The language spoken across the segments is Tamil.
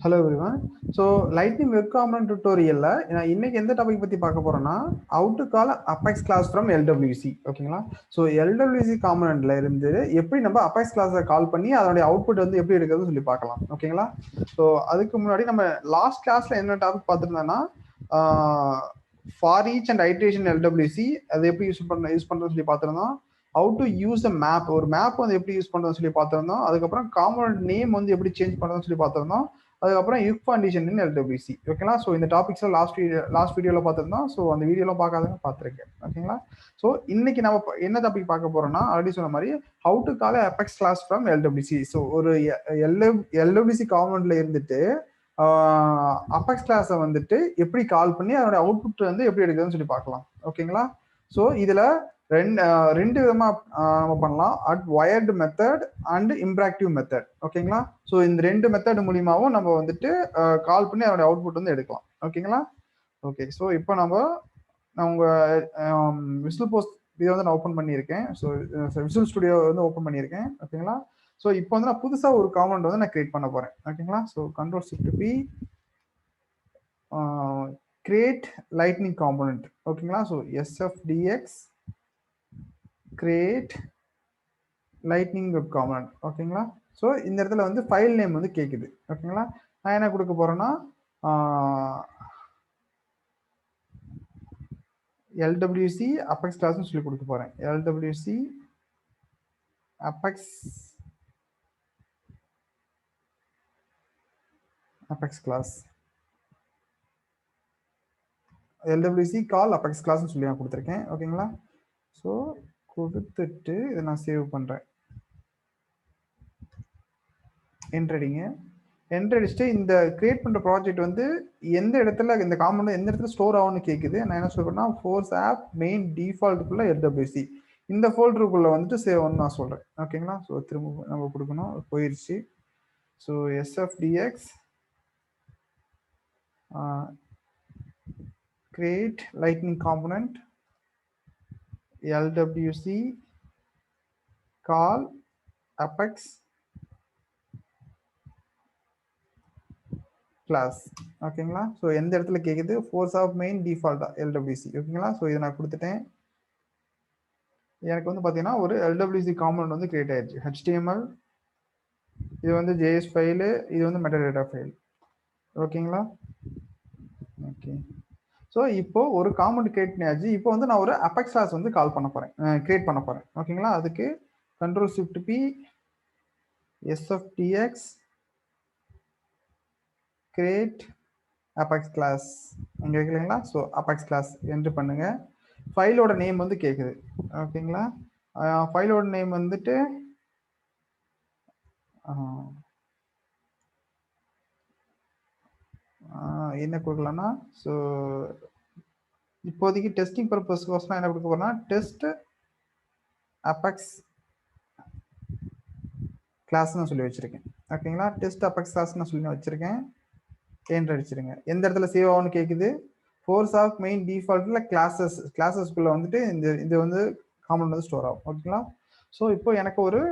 Hello everyone. So Lightning Web Component tutorial நான் இன்னைக்கு எந்த டாபிக் பத்தி பார்க்க போறேன்னா how to call Apex class from LWC. ஓகேங்களா? ஸோ LWC காம்பனண்ட்ல இருந்து எப்படி நம்ம Apex கிளாஸை கால் பண்ணி அதனுடைய அவுட்புட் வந்து எப்படி எடுக்கிறதுன்னு சொல்லி பார்க்கலாம். ஓகேங்களா? ஸோ அதுக்கு முன்னாடி நம்ம லாஸ்ட் கிளாஸ்ல என்ன டாபிக் பார்த்துருந்தோம்னா for each and iteration LWC அது எப்படி யூஸ் பண்றதுன்னு சொல்லி பார்த்துருந்தோம். How to use a map, ஒரு மேப் வந்து எப்படி யூஸ் பண்றதுன்னு சொல்லி பார்த்துருந்தோம். அதுக்கப்புறம் காம்பனண்ட் நேம் வந்து எப்படி சேஞ்ச் பண்றதுன்னு சொல்லி பார்த்துருந்தோம். அதுக்கப்புறம் இஃப் கண்டிஷன் இன் LWC. ஓகேங்களா? ஸோ இந்த டாபிக்ஸ்லாம் லாஸ்ட் வீடியோவில் பார்த்துருந்தோம். ஸோ அந்த வீடியோலாம் பார்க்காதவங்க பார்த்துருக்கேன். ஓகேங்களா? ஸோ இன்னைக்கு நம்ம என்ன டாபிக் பார்க்க போறோம்னா ஆல்ரெடி சொன்ன மாதிரி how to call apex class from LWC. So ஒரு LWC காம்பனண்ட்ல இருந்துட்டு அபெக்ஸ் கிளாஸை வந்துட்டு எப்படி கால் பண்ணி அதோட அவுட்புட் வந்து எப்படி எடுக்குதுன்னு சொல்லி பார்க்கலாம். ஓகேங்களா? ஸோ இதுல ரெண்டு விதமா நம்ம பண்ணலாம். At wired method and imperative method. ஓகேங்களா? ஸோ இந்த ரெண்டு மெத்தட் மூலியமாவும் நம்ம வந்துட்டு கால் பண்ணி அதோட அவுட்புட் வந்து எடுக்கலாம். ஓகேங்களா? ஓகே. ஸோ இப்போ நான் உங்க விசில் போஸ்ட் இதை வந்து நான் ஓப்பன் பண்ணியிருக்கேன். ஸோ விசில் ஸ்டுடியோ வந்து ஓப்பன் பண்ணியிருக்கேன். ஓகேங்களா? ஸோ இப்போ வந்து நான் புதுசா ஒரு காம்பனண்ட் வந்து நான் கிரியேட் பண்ண போறேன். ஓகேங்களா? So control shift P create lightning component. ஓகேங்களா? So SFDX create lightning web component. ஓகேங்களா? ஸோ இந்த இடத்துல வந்து ஃபைல் நேம் வந்து கேட்குது. ஓகேங்களா? நான் என்ன கொடுக்க போறேன்னா LWC அபெக்ஸ் கிளாஸ்னு சொல்லி கொடுக்க போறேன். LWC apex class, LWC call apex கிளாஸ்னு சொல்லி நான் கொடுத்துருக்கேன். ஓகேங்களா? ஸோ கொடுத்துட்டு இதை நான் சேவ் பண்றேன். என்ட்ரடிங்க. என்ட்ரடிச்சுட்டு இந்த கிரியேட் பண்ற ப்ராஜெக்ட் வந்து எந்த இடத்துல இந்த காம்பனண்ட் எந்த இடத்துல ஸ்டோர் ஆகும்னு கேட்குது. நான் என்ன சொல்றேன்னா ஃபோர்ஸ் ஆப் மெயின் டிஃபால்ட்டுக்குள்ள LWC இந்த ஃபோல்டருக்குள்ள வந்துட்டு சேவ் ஆகும்னு நான் சொல்றேன். ஓகேங்களா? ஸோ திரும்ப நம்ம கொடுக்கணும். போயிடுச்சு. So SFDX create lightning component LWC call apex class. ஓகேங்களா? ஸோ எந்த இடத்துல கேட்குது? ஃபோர்ஸ் ஆஃப் மெயின் டிஃபால்ட்டா LWC. ஓகேங்களா? ஸோ இதை நான் கொடுத்துட்டேன். எனக்கு வந்து பார்த்தீங்கன்னா ஒரு LWC காம்பனண்ட் வந்து கிரியேட் ஆயிடுச்சு. HTML, இது வந்து JS ஃபைலு, இது வந்து மெட்டாடேட்டா ஃபைல். ஓகேங்களா? ஓகே. ஸோ இப்போ ஒரு காம்பனண்ட் கிரியேட் பண்ணியாச்சு. இப்போ வந்து நான் ஒரு அபெக்ஸ் கிளாஸ் வந்து கால் பண்ண போறேன், கிரியேட் பண்ண போறேன். ஓகேங்களா? அதுக்கு control shift P SFDX create apex class இங்க இருக்குங்களா? ஸோ அபெக்ஸ் கிளாஸ் என்ட்ரு பண்ணுங்க. ஃபைலோட நேம் வந்து கேட்குது. ஓகேங்களா? ஃபைலோட நேம் வந்துட்டு என்ன கொடுக்கலாம்னா, ஸோ இப்போதைக்கு டெஸ்டிங் பர்பஸ்க்கோசம் என்ன கொடுக்க போறேன்னா டெஸ்ட் அபெக்ஸ் கிளாஸ்னு சொல்லி வச்சிருக்கேன். ஓகேங்களா? டெஸ்ட் அபெக்ஸ் கிளாஸ்னு சொல்லி வச்சிருக்கேன். என்ட்ரு அடிச்சிருங்க. எந்த இடத்துல சேவ் ஆகும்னு கேட்குது? ஃபோர்ஸ் ஆஃப் மெயின் டிஃபால்ட்ல கிளாஸஸ்க்குள்ள வந்துட்டு இது வந்து காம்பனண்ட் வந்து ஸ்டோர் ஆகும். ஓகேங்களா? ஸோ இப்போ எனக்கு ஒரு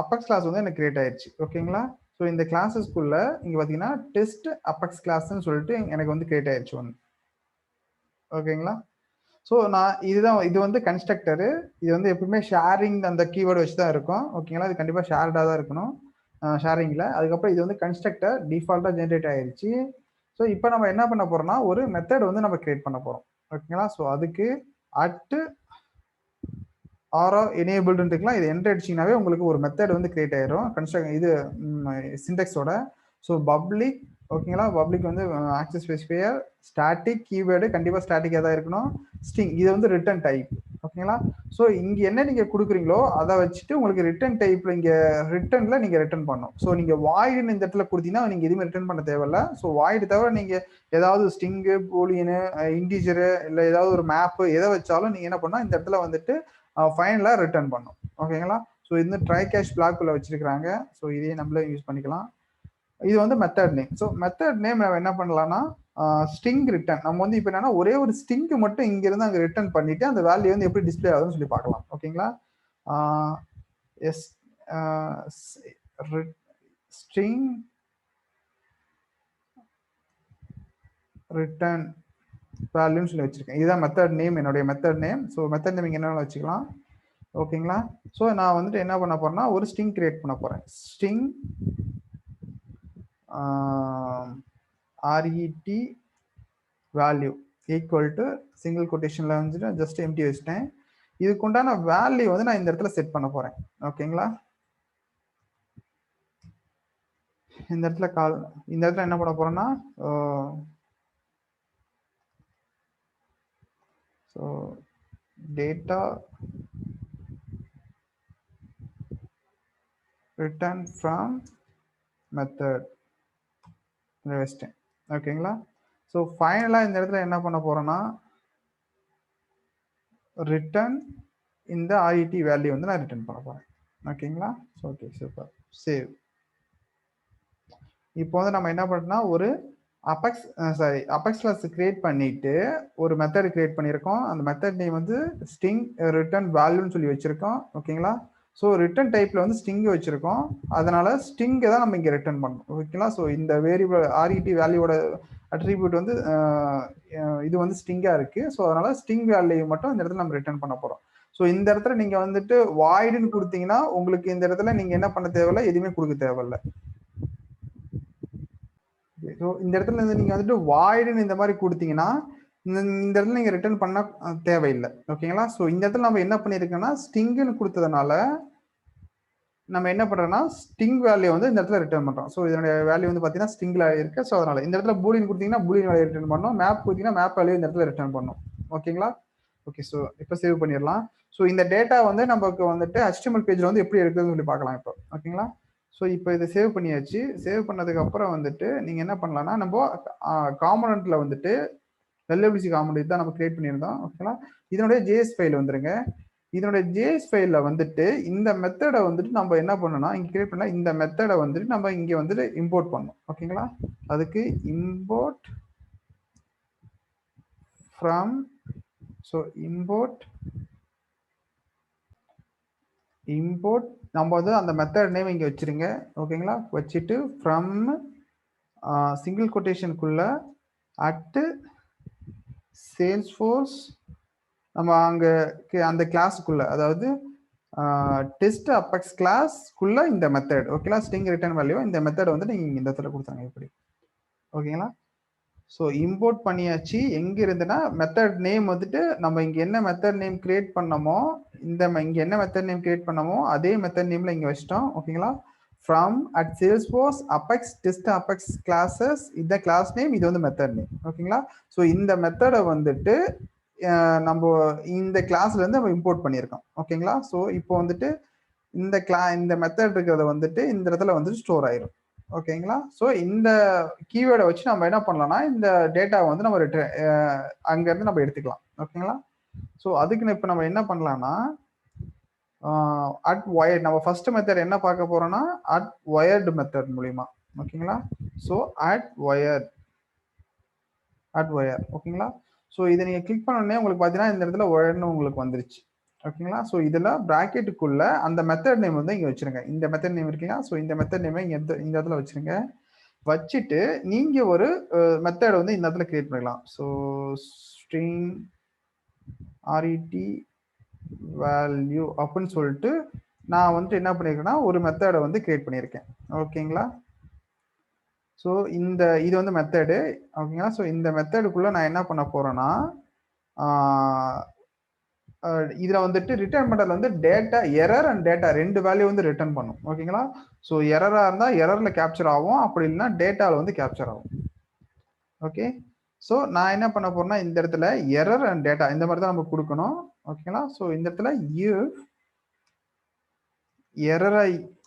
அபெக்ஸ் கிளாஸ் வந்து எனக்கு கிரியேட் ஆயிடுச்சு. ஓகேங்களா? ஸோ இந்த கிளாஸஸ்க்குள்ள இங்க பாத்தீங்கன்னா டெஸ்ட் அபெக்ஸ் கிளாஸ்ன்னு சொல்லிட்டு எனக்கு வந்து கிரியேட் ஆயிடுச்சு ஒன்று. ஓகேங்களா? ஸோ இது வந்து கன்ஸ்ட்ரக்டரு. இது வந்து எப்பவுமே ஷேரிங் அந்த கீவேர்டு வச்சு தான் இருக்கும். ஓகேங்களா? இது கண்டிப்பாக ஷேர்டாக தான் இருக்கணும், ஷேரிங்கில். அதுக்கப்புறம் இது வந்து கன்ஸ்ட்ரக்டர் டிஃபால்ட்டாக ஜென்ரேட் ஆயிடுச்சு. ஸோ இப்போ நம்ம என்ன பண்ண போறோம்னா ஒரு மெத்தட் வந்து நம்ம கிரியேட் பண்ண போறோம். ஓகேங்களா? ஸோ அதுக்கு ஆரோ எனேபிள்டு இருக்கலாம். இது என்டர் அடிச்சிங்கனாவே உங்களுக்கு ஒரு மெத்தட் வந்து கிரியேட் ஆயிரும் இது சின்டெக்ஸோட. ஸோ பப்ளிக், ஓகேங்களா? பப்ளிக் வந்து ஆக்சஸ் ஸ்பெசிஃபையர், ஸ்டாட்டிக் கீவேர்டு கண்டிப்பாக ஸ்டாட்டிக்காக தான் இருக்கணும், ஸ்ட்ரிங் இது வந்து ரிட்டர்ன் டைப். ஓகேங்களா? ஸோ இங்கே என்ன நீங்கள் கொடுக்குறீங்களோ அதை வச்சுட்டு உங்களுக்கு ரிட்டர்ன் டைப்பில் இங்கே ரிட்டர்னில் நீங்கள் ரிட்டர்ன் பண்ணணும். ஸோ நீங்கள் வாய்டுன்னு இந்த இடத்துல கொடுத்தீங்கன்னா நீங்கள் எதுவுமே ரிட்டர்ன் பண்ண தேவையில்ல. ஸோ வாய்டு தவிர நீங்கள் ஏதாவது ஸ்ட்ரிங்கு, பூலியனு, இன்டீஜரு இல்லை ஏதாவது ஒரு மேப்பு எதை வச்சாலும் நீங்கள் என்ன பண்ணால் இந்த இடத்துல வந்துட்டு ஃபைனலாக ரிட்டர்ன் பண்ணும். ஓகேங்களா? ஸோ இது ட்ரை கேஷ் பிளாக்குள்ள வச்சிருக்கிறாங்க. ஸோ இதையே நம்மளே யூஸ் பண்ணிக்கலாம். இது வந்து method name. So method name நம்ம என்ன பண்ணலாம்னா ஸ்ட்ரிங் ரிட்டர்ன். நம்ம வந்து இப்போ என்னன்னா ஒரே ஒரு ஸ்ட்ரிங் மட்டும் இங்க இருந்து அங்கே ரிட்டர்ன் பண்ணிட்டு அந்த வேல்யூ வந்து எப்படி டிஸ்பிளே ஆகுதுன்னு சொல்லி பார்க்கலாம். ஓகேங்களா? ஸ்ட்ரிங் ரிட்டர்ன் வேல்யூன்னு சொல்லி வச்சிருக்கேன். இதுதான் மெத்தட் நேம், என்னுடைய method name. So method name இங்கே என்ன வச்சுக்கலாம். ஓகேங்களா. ஸோ நான் வந்துட்டு என்ன பண்ண போறேன்னா ஒரு ஸ்ட்ரிங் கிரியேட் பண்ண போறேன். String RET value equal to single கொட்டேஷன்ல வந்துட்டு ஜஸ்ட் எம்டி வச்சுட்டேன். இதுக்கு உண்டான வேல்யூ வந்து நான் இந்த இடத்துல செட் பண்ண போறேன். ஓகேங்களா. இந்த இடத்துல என்ன பண்ண போறேன்னா so data return from method வச்சிட்டேன். ஓகேங்களா. ஸோ ஃபைனலாக இந்த இடத்துல என்ன பண்ண போறேன்னா ரிட்டர்ன் இந்த RET வேல்யூ வந்து நான் ரிட்டர்ன் பண்ண போறேன். ஓகேங்களா. Okay super. சேவ். இப்போ வந்து நம்ம என்ன பண்ணோம்னா ஒரு அபெக்ஸ் கிளாஸ் கிரியேட் பண்ணிட்டு ஒரு மெத்தட் கிரியேட் பண்ணியிருக்கோம். அந்த மெத்தட் நேம் வந்து ஸ்ட்ரிங் ரிட்டர்ன் வேல்யூன்னு சொல்லி வச்சிருக்கோம். ஓகேங்களா. ஸோ ரிட்டர்ன் டைப்ல வந்து ஸ்ட்ரிங் வச்சிருக்கோம். அதனால ஸ்ட்ரிங்கை தான் நம்ம இங்கே ரிட்டர்ன் பண்ணணும். ஓகேங்களா. ஸோ இந்த வேரியபிள் RET வேல்யூவோட அட்ரிபியூட் வந்து இது வந்து ஸ்ட்ரிங்கா இருக்கு. ஸோ அதனால ஸ்ட்ரிங் வேல்யூ மட்டும் இந்த இடத்துல நம்ம ரிட்டர்ன் பண்ண போறோம். ஸோ இந்த இடத்துல நீங்க வந்துட்டு வாய்டுன்னு கொடுத்தீங்கன்னா உங்களுக்கு இந்த இடத்துல நீங்க என்ன பண்ண தேவையில்லை, எதுவுமே கொடுக்க தேவையில்லை. ஸோ இந்த இடத்துல இருந்து நீங்க வந்துட்டு வாய்டுன்னு இந்த மாதிரி கொடுத்தீங்கன்னா இந்த இடத்துல நீங்க ரிட்டர்ன் பண்ண தேவையில்லை. ஓகேங்களா. ஸோ இந்த இடத்துல நம்ம என்ன பண்ணிருக்கோம்னா ஸ்ட்ரிங்னு கொடுத்ததுனால நம்ம என்ன பண்றோம்னா ஸ்ட்ரிங் வேல்யூ வந்து இந்த இடத்துல ரிட்டர்ன் பண்றோம். ஸோ இதனுடைய வேல்யூ வந்து பாத்தீங்கன்னா ஸ்ட்ரிங்ல இருக்கு. ஸோ அதனால இந்த இடத்துல பூலியன் கொடுத்தீங்கன்னா பூலியன் வேல்யூ ரிட்டர்ன் பண்ணணும். மேப் கொடுத்தீங்கன்னா மேப் வேல்யூ இந்த இடத்துல ரிட்டர்ன் பண்ணணும். ஓகேங்களா. ஓகே. ஸோ இப்போ சேவ் பண்ணிடலாம். ஸோ இந்த டேட்டா வந்து நமக்கு வந்துட்டு HTML பேஜ்ல வந்து எப்படி இருக்குதுன்னு சொல்லி பார்க்கலாம் இப்போ. ஓகேங்களா. ஸோ இப்போ இதை சேவ் பண்ணியாச்சு. சேவ் பண்ணதுக்கு அப்புறம் வந்துட்டு நீங்க என்ன பண்ணலாம்னா நம்ம காம்பனன்ட்ல வந்துட்டு LWC காம்பனன்ட் தான் நம்ம கிரியேட் பண்ணியிருந்தோம். ஓகேங்களா. இதனுடைய JS ஃபைல் வந்துருங்க. இதனுடைய JS ஃபைல்ல வந்துட்டு இந்த மெத்தடை வந்துட்டு நம்ம என்ன பண்ணணும்னா இங்க கிரியேட் பண்ண இந்த மெத்தடை வந்துட்டு நம்ம இங்க வந்துட்டு இம்போர்ட் பண்ணணும். ஓகேங்களா. அதுக்கு இம்போர்ட் ஃப்ரம் இம்போர்ட் நம்ம வந்து அந்த மெத்தட் நேம் இங்க வச்சிருங்க. ஓகேங்களா. வச்சுட்டு ஃப்ரம் சிங்கிள் கொட்டேஷனுக்குள்ள அட் சேல்ஸ்ஃபோர்ஸ் நம்ம அங்க அந்த கிளாஸுக்குள்ள அதாவது டெஸ்ட் அபெக்ஸ் கிளாஸ்க்குள்ள இந்த மெத்தட். ஓகேங்களா. ஸ்ட்ரிங் ரிட்டர்ன் வேல்யூ இந்த மெத்தட் வந்து நீங்க இந்த இடத்துல கொடுத்தாங்க இப்படி. ஓகேங்களா. ஸோ இம்போர்ட் பண்ணியாச்சு. எங்க இருந்துன்னா மெத்தட் நேம் வந்துட்டு நம்ம இங்க என்ன மெத்தட் நேம் கிரியேட் பண்ணமோ இங்க என்ன மெத்தட் நேம் கிரியேட் பண்ணமோ அதே மெத்தட் நேம்ல இங்க வச்சிட்டோம். ஓகேங்களா. From at Salesforce apex test apex classes இந்த கிளாஸ் நேம், இது வந்து மெத்தட் நேம். ஓகேங்களா. ஸோ இந்த மெத்தடை வந்துட்டு நம்ம இந்த கிளாஸ்ல இருந்து நம்ம இம்போர்ட் பண்ணியிருக்கோம். ஓகேங்களா. ஸோ இப்போ வந்துட்டு இந்த மெத்தட் இருக்கிறத வந்துட்டு இந்த இடத்துல வந்துட்டு ஸ்டோர் ஆயிரும். ஓகேங்களா. ஸோ இந்த கீவேர்டை வச்சு நம்ம என்ன பண்ணலாம்னா இந்த டேட்டாவை வந்து நம்ம அங்க இருந்து நம்ம எடுத்துக்கலாம். ஓகேங்களா. ஸோ அதுக்கு இப்போ நம்ம என்ன பண்ணலாம்னா அட் ஒயர்ட் நம்ம ஃபர்ஸ்ட் மெத்தட் என்ன பார்க்க போறோம்னா அட் ஒயர்டு மெத்தட் மூலியமா. ஓகேங்களா. So at wire. ஓகேங்களா. ஸோ இதை நீங்க கிளிக் பண்ண உடனே உங்களுக்கு பார்த்தீங்கன்னா இந்த இடத்துல ஒயர்னு உங்களுக்கு வந்துருச்சு. ஓகேங்களா. ஸோ இதில் ப்ராக்கெட்டுக்குள்ள அந்த மெத்தட் நேம் வந்து இங்கே வச்சிருங்க. இந்த மெத்தட் நேம் இருக்குங்களா. ஸோ இந்த மெத்தட் நேமை இங்கே இந்த இடத்துல வச்சிருங்க. வச்சுட்டு நீங்க ஒரு மெத்தட் வந்து இந்த இடத்துல கிரியேட் பண்ணிக்கலாம். ஸோ ஸ்ட்ரிங் RET வேல்யூ அப்படின்னு சொல்லிட்டு நான் வந்துட்டு என்ன பண்ணியிருக்கேன்னா ஒரு மெத்தடை வந்து கிரியேட் பண்ணியிருக்கேன். ஓகேங்களா. ஸோ இது வந்து மெத்தடு. ஓகேங்களா. ஸோ இந்த மெத்தடுக்குள்ள நான் என்ன பண்ண போறேன்னா இதுல வந்துட்டு ரிட்டர்ன் பண்றதுல வந்து டேட்டா எரர் அண்ட் டேட்டா ரெண்டு வேல்யூ வந்து ரிட்டர்ன் பண்ணும். ஓகேங்களா. ஸோ எரரா இருந்தா எரர்ல கேப்சர் ஆகும், அப்படி இல்லைன்னா டேட்டாவில் வந்து கேப்சர் ஆகும். ஓகே. ஸோ நான் என்ன பண்ண போறேன்னா இந்த இடத்துல எரர் அண்ட் டேட்டா இந்த மாதிரி தான் நம்ம கொடுக்கணும். ஓகேங்களா. ஸோ இந்த இடத்துல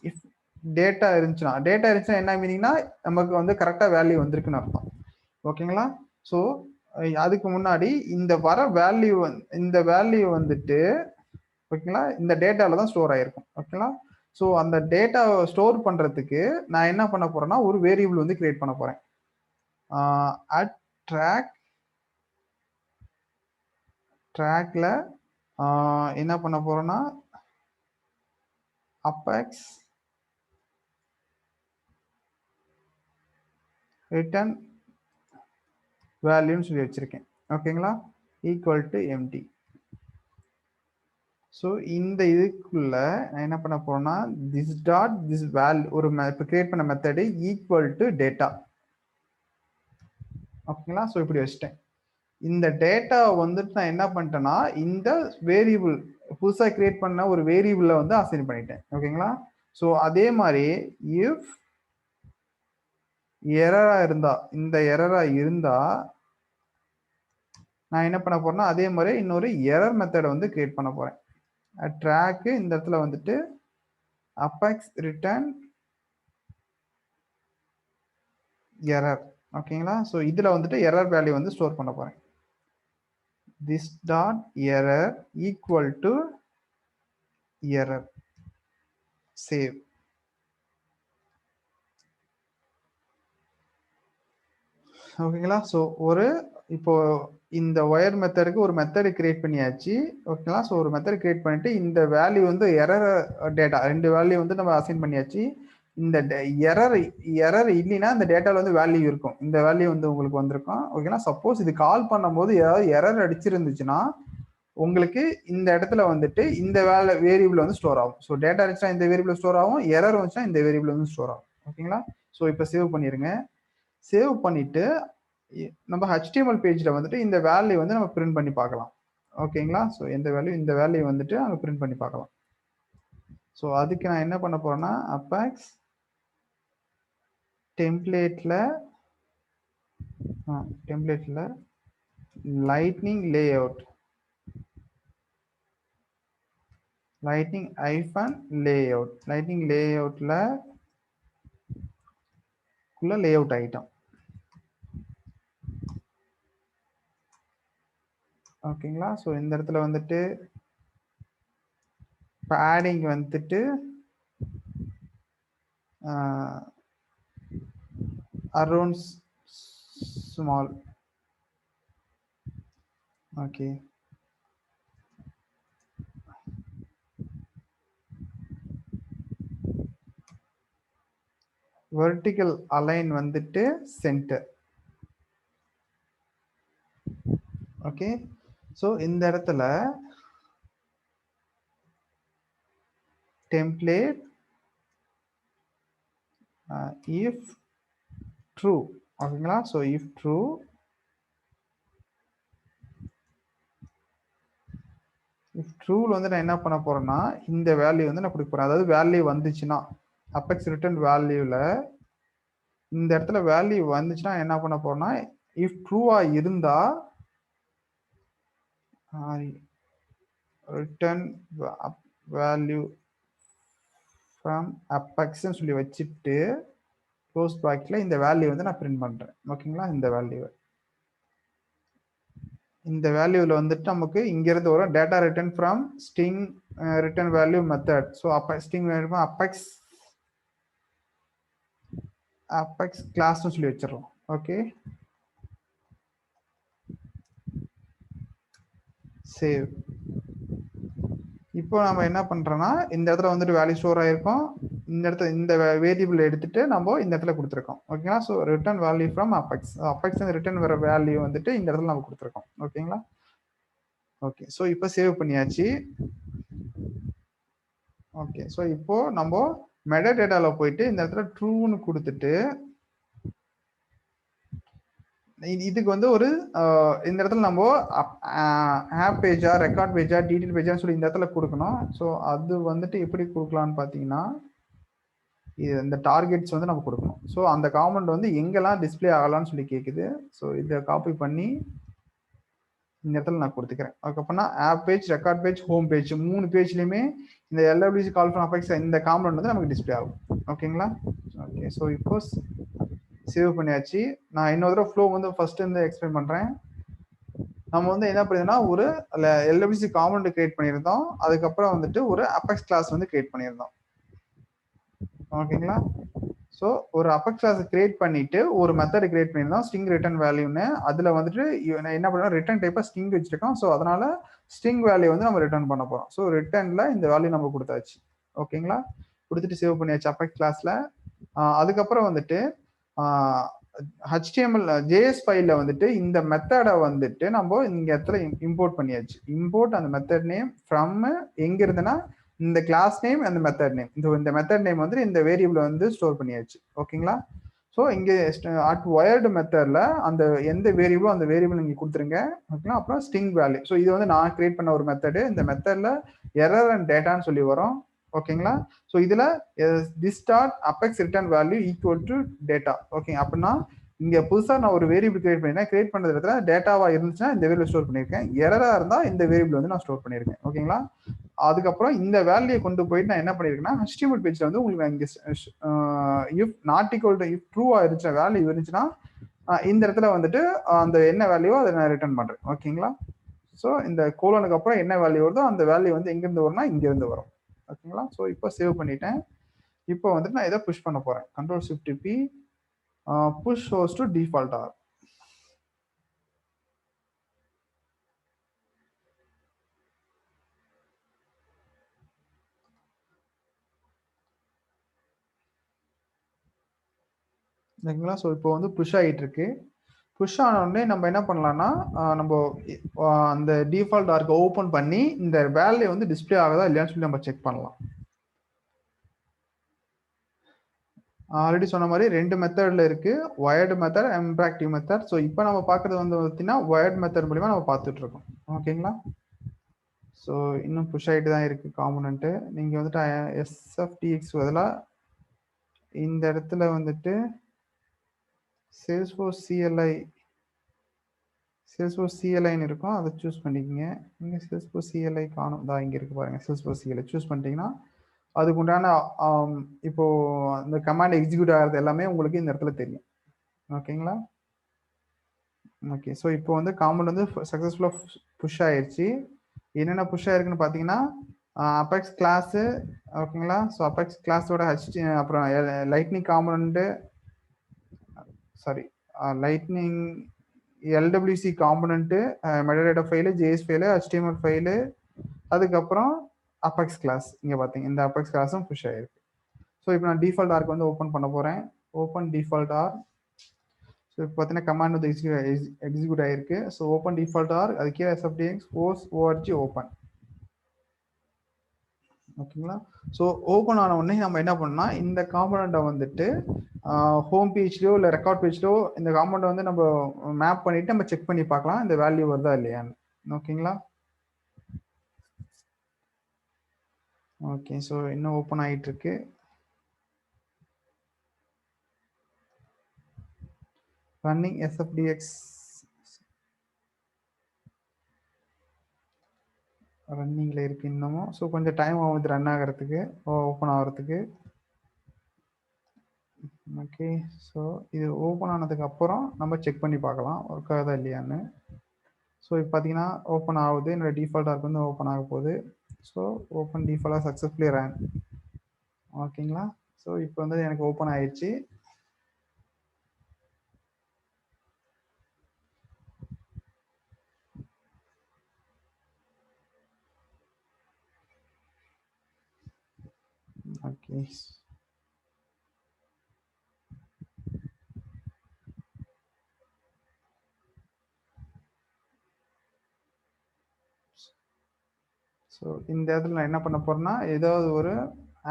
இஃப் டேட்டா இருந்துச்சுன்னா என்ன மீனிங்னா நமக்கு வந்து கரெக்டா வேல்யூ வந்திருக்குன்னு அர்த்தம். ஓகேங்களா. ஸோ அதுக்கு முன்னாடி இந்த வர வேல்யூ இந்த வேல்யூ வந்துட்டு ஓகேங்களா இந்த டேட்டால தான் ஸ்டோர் ஆயிருக்கும். ஓகேங்களா. ஸோ அந்த டேட்டா ஸ்டோர் பண்றதுக்கு நான் என்ன பண்ண போறேன்னா ஒரு வேரியபிள் வந்து கிரியேட் பண்ண போறேன். அட் ட்ராக்ல என்ன பண்ண போறோம்னா அபெக்ஸ் ரிட்டர்ன் வேல்யூன்னு சொல்லி வச்சிருக்கேன். ஓகேங்களா? Equal to empty. ஸோ இந்த இதுக்குள்ள நான் என்ன பண்ண போறேன்னா திஸ் டாட் திஸ் வேல்யூ ஒரு இப்போ கிரியேட் பண்ண மெத்தடு ஈக்குவல் டு டேட்டா. ஓகேங்களா? ஸோ இப்படி வச்சுட்டேன். இந்த டேட்டா வந்துட்டு நான் என்ன பண்ணிட்டேன்னா இந்த வேரியபிள் புதுசாக கிரியேட் பண்ண ஒரு வேரியபிளை வந்து அசைன் பண்ணிட்டேன். ஓகேங்களா? ஸோ அதே மாதிரி இஃப் எரரா இருந்தா இந்த எரரா இருந்தா நான் என்ன பண்ண போறேன்னா அதே மாதிரி இன்னொரு எரர் மெத்தடை வந்து கிரியேட் பண்ண போறேன். ட்ராக்கு இந்த இடத்துல வந்துட்டு அபெக்ஸ் ரிட்டர்ன் எரர். ஓகேங்களா? ஸோ இதில் வந்துட்டு எரர் வேல்யூ வந்து ஸ்டோர் பண்ண போறேன். This dot error equal to error. Save. ஓகேங்களா? ஸோ ஒரு இப்போ இந்த ஒயர் மெத்தடுக்கு ஒரு மெத்தடு கிரியேட் பண்ணியாச்சு. ஓகேங்களா? ஸோ ஒரு மெத்தட் கிரியேட் பண்ணிட்டு இந்த வேல்யூ வந்து எரர் டேட்டா 2 வேல்யூ வந்து நம்ம அசைன் பண்ணியாச்சு. இந்த எரர் இல்லைன்னா இந்த டேட்டாவில் வந்து வேல்யூ இருக்கும். இந்த வேல்யூ வந்து உங்களுக்கு வந்திருக்கும். ஓகேங்களா? சப்போஸ் இது கால் பண்ணும்போது ஏதாவது எரர் அடிச்சிருந்துச்சுன்னா உங்களுக்கு இந்த இடத்துல வந்துட்டு இந்த வேரியபிள் வந்து ஸ்டோர் ஆகும். ஸோ டேட்டா இருந்துச்சுன்னா இந்த வேரியபிள் ஸ்டோர் ஆகும், எரர் வந்துச்சுன்னா இந்த வேரியபிள் வந்து ஸ்டோர் ஆகும். ஓகேங்களா? ஸோ இப்போ சேவ் பண்ணிருங்க. சேவ் பண்ணிட்டு நம்ம HTML பேஜ்ல வந்துட்டு இந்த வேல்யூ வந்து நம்ம பிரிண்ட் பண்ணி பார்க்கலாம். ஓகேங்களா? ஸோ இந்த வேல்யூ வந்துட்டு அங்க பிரிண்ட் பண்ணி பார்க்கலாம். ஸோ அதுக்கு நான் என்ன பண்ண போறேன்னா அபெக்ஸ் டெம்ப்ளேட்ல லைட்னிங் லேஅவுட் லைட்னிங் லேஅவுட்ல குள்ள லேஅவுட் ஐட்டம். ஓகேங்களா? ஸோ இந்த இடத்துல வந்துட்டு பேடிங் வந்துட்டு around small. Okay. Vertical align வந்துட்டு சென்டர். ஓகே. ஸோ இந்த இடத்துல டெம்ப்ளேட் இஃப் ட்ரூ. ஓகேங்களா? ஸோ இஃப் ட்ரூ வந்து நான் என்ன பண்ண போறேன்னா இந்த வேல்யூ வந்து நான் கொடுக்க போறேன். அதாவது வேல்யூ வந்துச்சுன்னா அபெக்ஸ் ரிட்டர்ன் வேல்யூல இந்த இடத்துல வேல்யூ வந்துச்சுன்னா என்ன பண்ண போறேன்னா இஃப் ட்ரூவா இருந்தா ரிட்டர்ன் வேல்யூ ஃப்ரம் அபெக்ஸ்ன்னு சொல்லி வச்சுட்டு க்ளோஸ் பிராக்கெட்ல இந்த வேல்யூ வந்து நான் பிரிண்ட் பண்றேன். ஓகேங்களா? இந்த வேல்யூல வந்துட்டு நமக்கு இங்க இருந்து வரும் data return from string return value method. So string value apex கிளாஸ்னு சொல்லி வச்சிடறோம். ஓகே. சேவ். இப்போ நம்ம என்ன பண்றோம்னா இந்த இடத்துல வந்துட்டு வேல்யூ ஸ்டோர் ஆயிருக்கும். இந்த இடத்துல இந்த வேரியபிள் எடுத்துட்டு நம்ம இந்த இடத்துல கொடுத்துருக்கோம். ஓகேங்களா? So return value from apex return வர வேல்யூ வந்துட்டு இந்த இடத்துல நம்ம கொடுத்துருக்கோம். ஓகேங்களா? ஓகே. ஸோ இப்போ சேவ் பண்ணியாச்சு. ஓகே. ஸோ இப்போ நம்ம மெட்டா டேட்டால போயிட்டு இந்த இடத்துல ட்ரூன்னு கொடுத்துட்டு இதுக்கு வந்து ஒரு இந்த இடத்துல நம்ம ஆப் பேஜா ரெக்கார்ட் பேஜா டீடைல் பேஜான்னு சொல்லி இந்த இடத்துல கொடுக்கணும். ஸோ அது வந்துட்டு எப்படி கொடுக்கலான்னு பார்த்தீங்கன்னா இது இந்த டார்கெட்ஸ் வந்து நம்ம கொடுக்கணும். ஸோ அந்த காமெண்ட் வந்து எங்கெல்லாம் டிஸ்பிளே ஆகலாம்னு சொல்லி கேட்குது. ஸோ இதை காப்பி பண்ணி இந்த இடத்துல நான் கொடுத்துக்கிறேன். அதுக்கப்புறம்னா app page, record page, home page 3 பேஜ்லையுமே இந்த LWC கால் ஃப்ரம் அபெக்ஸ் இந்த காமெண்ட் வந்து நமக்கு டிஸ்பிளே ஆகும். ஓகேங்களா? ஓகே. ஸோ இப்போ சேவ் பண்ணியாச்சு. நான் இன்னொரு தடவை ஃப்ளோ வந்து ஃபர்ஸ்ட் இருந்து எக்ஸ்பிளைன் பண்றேன். நம்ம வந்து என்ன பண்ணிருந்தோம்னா ஒரு LWC காமெண்ட் கிரியேட் பண்ணியிருந்தோம். அதுக்கப்புறம் வந்துட்டு ஒரு அபெக்ஸ் கிளாஸ் வந்து கிரியேட் பண்ணியிருந்தோம். ஓகேங்களா? ஸோ ஒரு அபெக்ஸ் கிளாஸ் கிரியேட் பண்ணிட்டு ஒரு மெத்தட் கிரியேட் பண்ணியிருந்தோம் ஸ்ட்ரிங் ரிட்டர்ன் வேல்யூன்னு. அதுல வந்துட்டு என்ன பண்ணுறோம் ரிட்டர்ன் டைப்பா ஸ்ட்ரிங் வச்சிருக்கோம். ஸோ அதனால ஸ்ட்ரிங் வேல்யூ வந்து நம்ம ரிட்டர்ன் பண்ண போறோம். ஸோ ரிட்டர்ன்ல இந்த வேல்யூ நம்ம கொடுத்தாச்சு. ஓகேங்களா? கொடுத்துட்டு சேவ் பண்ணியாச்சு அபெக்ஸ் கிளாஸ்ல. அதுக்கப்புறம் வந்துட்டு HTML JS ஃபைல்ல வந்துட்டு இந்த மெத்தடை வந்துட்டு நம்ம இங்க இடத்துல இம்போர்ட் பண்ணியாச்சு. இம்போர்ட் அந்த மெத்தட் நேம் ஃப்ரம் எங்க இருந்துன்னா இந்த கிளாஸ் நேம் அந்த மெத்தட் நேம். இந்த மெத்தட் நேம் வந்து இந்த வேரியபிள் வந்து ஸ்டோர் பண்ணியாச்சு. ஓகேங்களா? ஸோ இங்கே அட் ஒயர்டு மெத்தட்ல அந்த எந்த வேரியபிளோ அந்த வேரியபிள் நீங்க கொடுத்துருங்க. ஓகேங்களா? அப்புறம் ஸ்ட்ரிங் வேல்யூ. ஸோ இது வந்து நான் கிரியேட் பண்ண ஒரு மெத்தடு. இந்த மெத்தட்ல எரர் அண்ட் டேட்டான்னு சொல்லி வரும். ஓகேங்களா? ஸோ இதுல this dot apex return value equal to data. Okay, அப்படின்னா இங்க புதுசா நான் ஒரு வேரியபிள் கிரியேட் பண்ணிருக்கேன். கிரியேட் பண்ணது இடத்துல டேட்டாவா இருந்துச்சுன்னா இந்த வேரியபிள் ஸ்டோர் பண்ணிருக்கேன். எரரா இருந்தா இந்த வேரியபிள் வந்து நான் ஸ்டோர் பண்ணிருக்கேன். ஓகேங்களா? அதுக்கப்புறம் இந்த வேல்யூ கொண்டு போயிட்டு நான் என்ன பண்ணிருக்கேன்னா HTML பேஜ்ல வந்து உங்களுக்கு இங்க if not equal to if ட்ரூவா இருந்துச்சு வேல்யூ இருந்துச்சுன்னா இந்த இடத்துல வந்துட்டு அந்த என்ன வேல்யூவோ அதை நான் ரிட்டர்ன் பண்றேன். ஓகேங்களா? ஸோ இந்த கோலனுக்கு அப்புறம் என்ன வேல்யூ வருதோ அந்த வேல்யூ வந்து எங்கிருந்து வரும்னா இங்க இருந்து வரும். ஓகேங்களா? ஸோ இப்போ சேவ் பண்ணிட்டேன். இப்போ வந்துட்டு நான் இதை புஷ் பண்ண போறேன். Ctrl+Shift+P push host to default R. ஓகேங்களா? ஸோ இப்போ வந்து புஷ் ஆகிட்டு இருக்கு. புஷ் ஆன உடனே நம்ம என்ன பண்ணலாம்னா நம்ம அந்த டிஃபால்ட் ஆர்க்கு ஓப்பன் பண்ணி இந்த வேல்யூ வந்து டிஸ்பிளே ஆகுதா இல்லையான்னு சொல்லி நம்ம செக் பண்ணலாம். ஆல்ரெடி சொன்ன மாதிரி ரெண்டு மெத்தட்ல இருக்கு, ஒயர்டு மெத்தட், இம்பராக்டிவ் மெத்தட். ஸோ இப்போ நம்ம பார்க்கறது வந்து பார்த்தீங்கன்னா ஒயர்டு மெத்தட் மூலியமா நம்ம பார்த்துட்டு இருக்கோம். ஓகேங்களா? ஸோ இன்னும் புஷ் ஆகிட்டு தான் இருக்கு காம்பனண்ட்டு. நீங்க வந்துட்டு SFTX பதிலாக இந்த இடத்துல வந்துட்டு Salesforce CLI இருக்கும், அதை சூஸ் பண்ணிக்கோங்க. இங்கே Salesforce CLI காணும் தான், இங்கே இருக்கு பாருங்க. Salesforce CLI சூஸ் பண்ணிட்டீங்கன்னா அதுக்கு உண்டான இப்போ அந்த கமாண்ட் எக்ஸிக்யூட் ஆகிறது எல்லாமே உங்களுக்கு இந்த இடத்துல தெரியும். ஓகேங்களா? ஓகே, ஸோ இப்போ வந்து காம்பவுண்ட் வந்து சக்ஸஸ்ஃபுல்லாக புஷ் ஆயிடுச்சு. என்னென்ன புஷ் ஆயிருக்குன்னு பார்த்தீங்கன்னா அபெக்ஸ் கிளாஸு. ஓகேங்களா? ஸோ அபெக்ஸ் கிளாஸோட அப்புறம் lightning component, sorry lightning LWC component, metadata file, JS file, HTML file, அதுக்கப்புறம் அபெக்ஸ் கிளாஸ். இங்கே பார்த்தீங்க இந்த அபெக்ஸ் கிளாஸும் புஷ் ஆயிருக்கு. ஸோ இப்போ நான் டிஃபால்ட் ஆர்க்கு வந்து ஓப்பன் பண்ண போகிறேன். Open default R. ஸோ இப்போ பார்த்தீங்கன்னா கமாண்ட் வந்து எக்ஸிக்யூட் ஆயிருக்கு. ஸோ ஓப்பன் டிஃபால்ட் ஆர், அது கீழே SFTX force org ஓப்பன். ஓகேங்களா? ஸோ ஓப்பன் ஆன உடனே நம்ம என்ன பண்ணோம்னா இந்த காம்பனண்ட்டை வந்துட்டு ஹோம் பேஜ்லையோ இல்லை ரெக்கார்ட் பேஜ்லையோ இந்த காம்பனண்ட்டை வந்து நம்ம மேப் பண்ணிட்டு நம்ம செக் பண்ணி பார்க்கலாம் இந்த வேல்யூ வருதா இல்லையான்னு. ஓகேங்களா? ஓகே, ஸோ இன்னும் ஓப்பன் ஆகிட்டு இருக்கு. ரன்னிங் SFTX ரன்னிங்கில் இருக்கு இன்னமும். ஸோ கொஞ்சம் டைம் ஆகுது ரன் ஆகிறதுக்கு, ஓப்பன் ஆகிறதுக்கு. ஓகே, ஸோ இது ஓப்பன் ஆனதுக்கு அப்புறம் நம்ம செக் பண்ணி பார்க்கலாம் ஒர்க் ஆகுதா இல்லையான்னு. ஸோ இப்போ பார்த்தீங்கன்னா ஓப்பன் ஆகுது. என்னோட டிஃபால்ட் ஆர்க் வந்து ஓப்பன் ஆக போகுது. ஸோ ஓப்பன் டிஃபால்ட்டாக சக்ஸஸ்ஃபுல்லி ரன். ஓகேங்களா? ஸோ இப்போ வந்து எனக்கு ஓப்பன் ஆயிடுச்சு. ஓகே, ஸோ இந்த இடத்துல நான் என்ன பண்ண போறேன்னா ஏதாவது ஒரு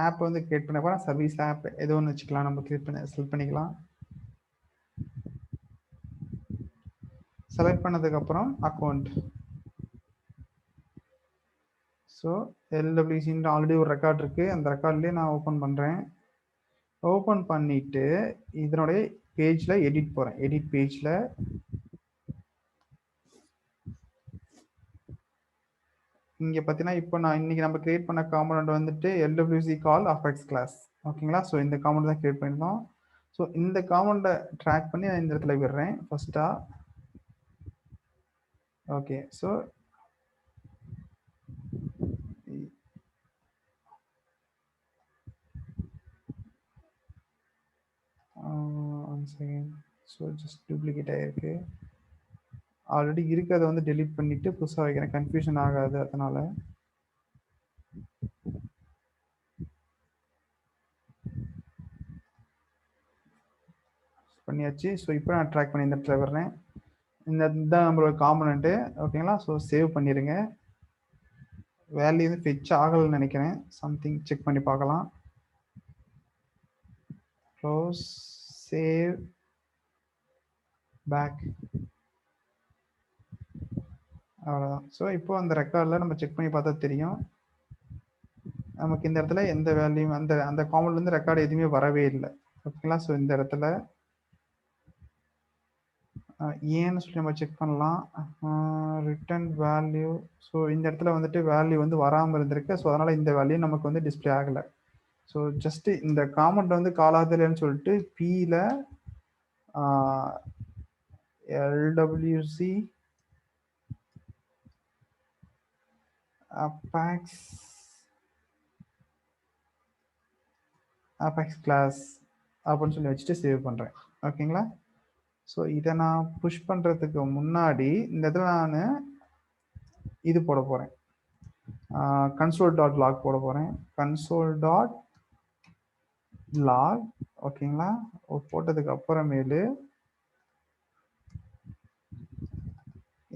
ஆப் வந்து கிரியேட் பண்ண போறேன். சர்வீஸ் ஆப் ஏதோ ஒன்று வச்சுக்கலாம், நம்ம கிரியேட் பண்ண செலக்ட் பண்ணிக்கலாம். செலக்ட் பண்ணதுக்கப்புறம் அக்கௌண்ட். ஸோ LWCன்னு ஆல்ரெடி ஒரு ரெக்கார்ட் இருக்கு, அந்த ரெக்கார்ட்லேயே நான் ஓப்பன் பண்ணுறேன். ஓப்பன் பண்ணிட்டு இதனுடைய பேஜில் எடிட் போகிறேன். எடிட் பேஜில் இங்கே பார்த்தீங்கன்னா இப்போ நான் இன்னைக்கு நம்ம கிரியேட் பண்ண காம்பனண்ட் வந்துட்டு LWC கால் அபெக்ஸ் கிளாஸ். ஓகேங்களா? ஸோ இந்த காம்பனண்ட் தான் கிரியேட் பண்ணியிருந்தோம். ஸோ இந்த காம்பனண்ட்டை ட்ராக் பண்ணி நான் இந்த இடத்துல விடுறேன் ஃபர்ஸ்டா. Okay, so one second. So just duplicate ஆகிருக்கு. ஆல்ரெடி இருக்கிறத வந்து டெலீட் பண்ணிவிட்டு புதுசாக வைக்கிறேன், கன்ஃபியூஷன் ஆகாது அதனால். பண்ணியாச்சு. ஸோ இப்போ நான் ட்ராக் பண்ணி இந்த இடத்துல வர்றேன். இதுதான் நம்மளோட காம்பனண்ட்டு. ஓகேங்களா? ஸோ சேவ் பண்ணிடுங்க. வேல்யூ வந்து ஃபெச் ஆகலைன்னு நினைக்கிறேன். சம்திங் செக் பண்ணி பார்க்கலாம். Close, save, back. அவ்வளோதான். ஸோ இப்போ அந்த ரெக்கார்டில் நம்ம செக் பண்ணி பார்த்தா தெரியும். நமக்கு இந்த இடத்துல எந்த வேல்யூ அந்த அந்த காம்பனண்ட்லேருந்து ரெக்கார்டு எதுவுமே வரவே இல்லை. ஓகேங்களா? ஸோ இந்த இடத்துல ஏன்னு சொல்லி நம்ம செக் பண்ணலாம். Return value. ஸோ இந்த இடத்துல வந்துட்டு வேல்யூ வந்து வராமல் இருந்திருக்கு. ஸோ அதனால் இந்த வேல்யூ நமக்கு வந்து டிஸ்பிளே ஆகலை. ஸோ ஜஸ்ட்டு இந்த காமெண்ட் வந்து கால் ஆகுதுன்னு சொல்லிட்டு பியில் எல்டபிள்யூசி அபேக்ஸ் கிளாஸ் அப்படின்னு சொல்லி வச்சுட்டு சேவ் பண்ணுறேன். ஓகேங்களா? ஸோ இதை நான் புஷ் பண்ணுறதுக்கு முன்னாடி இந்த இடத்துல நான் இது போட போகிறேன். console.log போட போகிறேன். console.log. ஓகேங்களா? போட்டதுக்கு அப்புறமேலு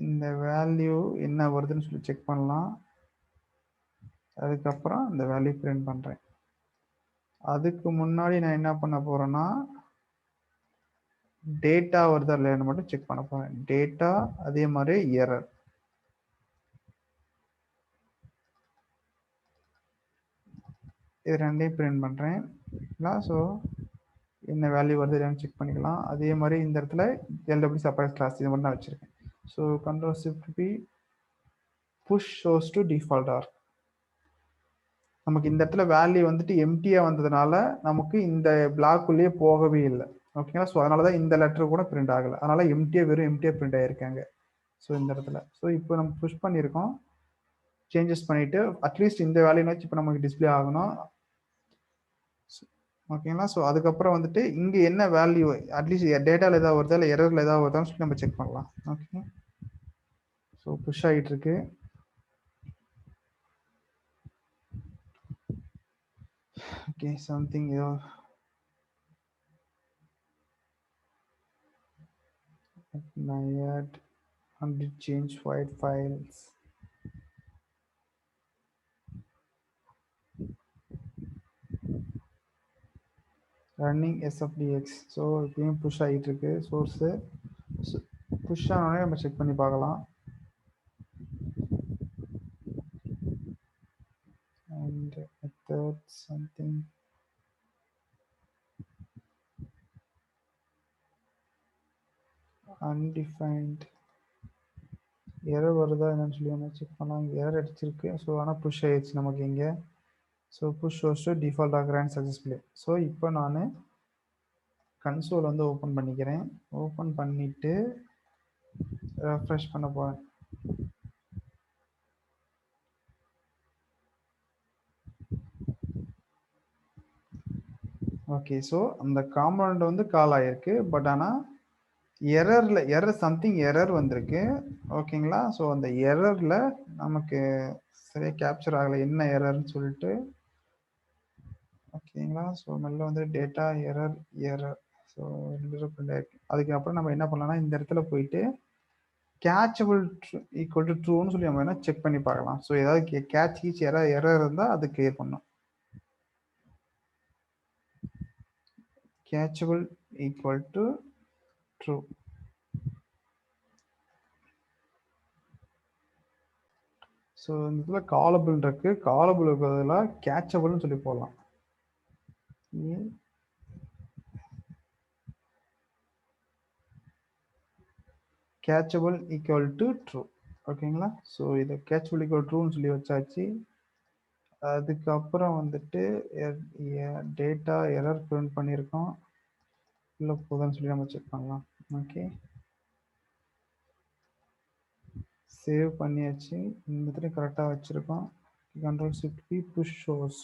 இந்த வேல்யூ என்ன வருதுன்னு சொல்லி செக் பண்ணலாம். அதுக்கப்புறம் இந்த வேல்யூ பிரிண்ட் பண்ணுறேன். அதுக்கு முன்னாடி நான் என்ன பண்ண போகிறேன்னா டேட்டா வருதா இல்லைன்னு மட்டும் செக் பண்ண போகிறேன். டேட்டா அதே மாதிரி எரர். இது ரெண்டையும் பிரிண்ட் பண்ணுறேன். ஸோ என்ன வேல்யூ வருது இல்லைன்னு செக் பண்ணிக்கலாம். அதே மாதிரி இந்த இடத்துல எல்டபிள்யூசி அபேக்ஸ் கிளாஸ் இது மட்டும் நான் வச்சுருக்கேன். So Ctrl Shift P push shows to default R. நமக்கு இந்த இடத்துல வேல்யூ வந்துட்டு எம்டியாக வந்ததுனால நமக்கு இந்த பிளாக்குள்ளேயே போகவே இல்லை. ஓகேங்களா? ஸோ அதனால தான் இந்த லெட்டர் கூட பிரிண்ட் ஆகலை. அதனால எம்டியாக வெறும் எம்டியாக பிரிண்ட் ஆகிருக்காங்க. ஸோ இந்த இடத்துல இப்போ நம்ம புஷ் பண்ணியிருக்கோம். சேஞ்சஸ் பண்ணிவிட்டு அட்லீஸ்ட் இந்த வேல்யூ வச்சு இப்போ நமக்கு டிஸ்பிளே ஆகணும். ஓகேங்களா? ஸோ அதுக்கப்புறம் வந்துட்டு இங்கே என்ன வேல்யூ அட்லீஸ்ட் டேட்டாவில் ஏதாவது வருதா இல்லை எரரில் ஏதாவது வருதான்னு சொல்லி நம்ம செக் பண்ணலாம். ஓகே. ஸோ புஷ் ஆகிட்டு இருக்கு. ஓகே, சம்திங் ஏதோ add and change white files. Running SFDX. So இப்பயும் புஷ் ஆகிட்டு இருக்கு சோர்ஸு. புஷ் ஆனோடனே நம்ம செக் பண்ணி பார்க்கலாம். And method something undefined. Error வருதா என்னன்னு சொல்லி நம்ம செக் பண்ணலாம். எரர் அடிச்சிருக்கு. ஸோ ஆனால் புஷ் ஆயிடுச்சு நமக்கு இங்கே. So push shows to default ஆகிறான் சக்ஸஸ்ஃபுல்லி. ஸோ இப்போ நான் கன்சோல் வந்து ஓப்பன் பண்ணிக்கிறேன். ஓப்பன் பண்ணிவிட்டு ரெஃப்ரெஷ் பண்ண போகிறேன். ஓகே, ஸோ அந்த காம்பனண்ட் வந்து கால் ஆகிருக்கு. பட் ஆனால் எரர் சம்திங் எரர் வந்திருக்கு. ஓகேங்களா? ஸோ அந்த எரரில் நமக்கு சரியாக கேப்சர் ஆகலை என்ன எரர்னு சொல்லிட்டு. ஓகேங்களா? ஸோ மெல்ல வந்து டேட்டா எரர். ஸோ அதுக்கப்புறம் நம்ம என்ன பண்ணலாம்னா இந்த இடத்துல போயிட்டு கேட்சபிள் ஈக்குவல் டு ட்ரூன்னு சொல்லி நம்ம என்ன செக் பண்ணி பார்க்கலாம். ஸோ ஏதாவது கேட்ச் கீச் எரர் இருந்தால் அது கிளியர் பண்ணும். catchable equal to true. So இந்த இடத்துல காலபிள் இருக்கு. காலபிளுக்கு பதிலாக கேட்சபிள்னு சொல்லி போடலாம். catchable equal to true. ஓகேங்களா? ஸோ இதை catchable equal ட்ரூன்னு சொல்லி வச்சாச்சு. அதுக்கப்புறம் வந்துட்டு டேட்டா எரர் பிரிண்ட் பண்ணியிருக்கோம். இல்லை போதுன்னு சொல்லி நம்ம செக் பண்ணலாம். ஓகே, சேவ் பண்ணியாச்சு. இந்த இடத்துல கரெக்டாக வச்சுருக்கோம். Ctrl Shift P push shows.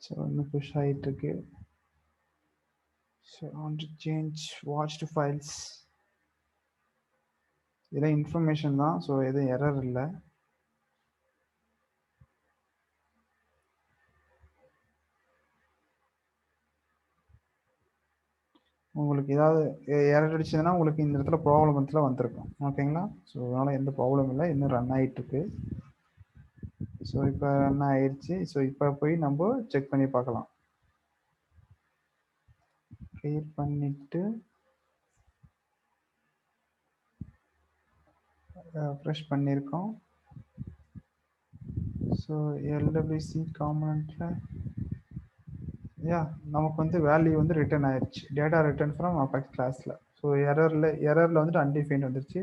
So இன்னும் புஷ் ஆகிட்டு இருக்கு. So I want to change watched files. இதெல்லாம் இன்ஃபர்மேஷன் தான். ஸோ எதுவும் எரர் இல்லை. உங்களுக்கு ஏதாவது எரர் அடிச்சதுன்னா உங்களுக்கு இந்த இடத்துல ப்ராப்ளம் வந்திருக்கும். ஓகேங்களா? ஸோ அதனால் எந்த ப்ராப்ளம் இல்லை, இன்னும் ரன் ஆகிட்டுருக்கு. ஸோ இப்போ ரன் ஆயிடுச்சு. ஸோ இப்போ போய் நம்ம செக் பண்ணி பார்க்கலாம். கிளியர் பண்ணிவிட்டு ஃப்ரெஷ் பண்ணியிருக்கோம். ஸோ எல்டபிள்யூசி காம்பனண்ட்டில் நமக்கு வந்து வேல்யூ வந்து ரிட்டர்ன் ஆயிடுச்சு. டேட்டா ரிட்டர்ன் ஃப்ரம் அபெக்ஸ் கிளாஸில். ஸோ எரரில் வந்துட்டு அன்டிஃபைன்ட் வந்துருச்சு.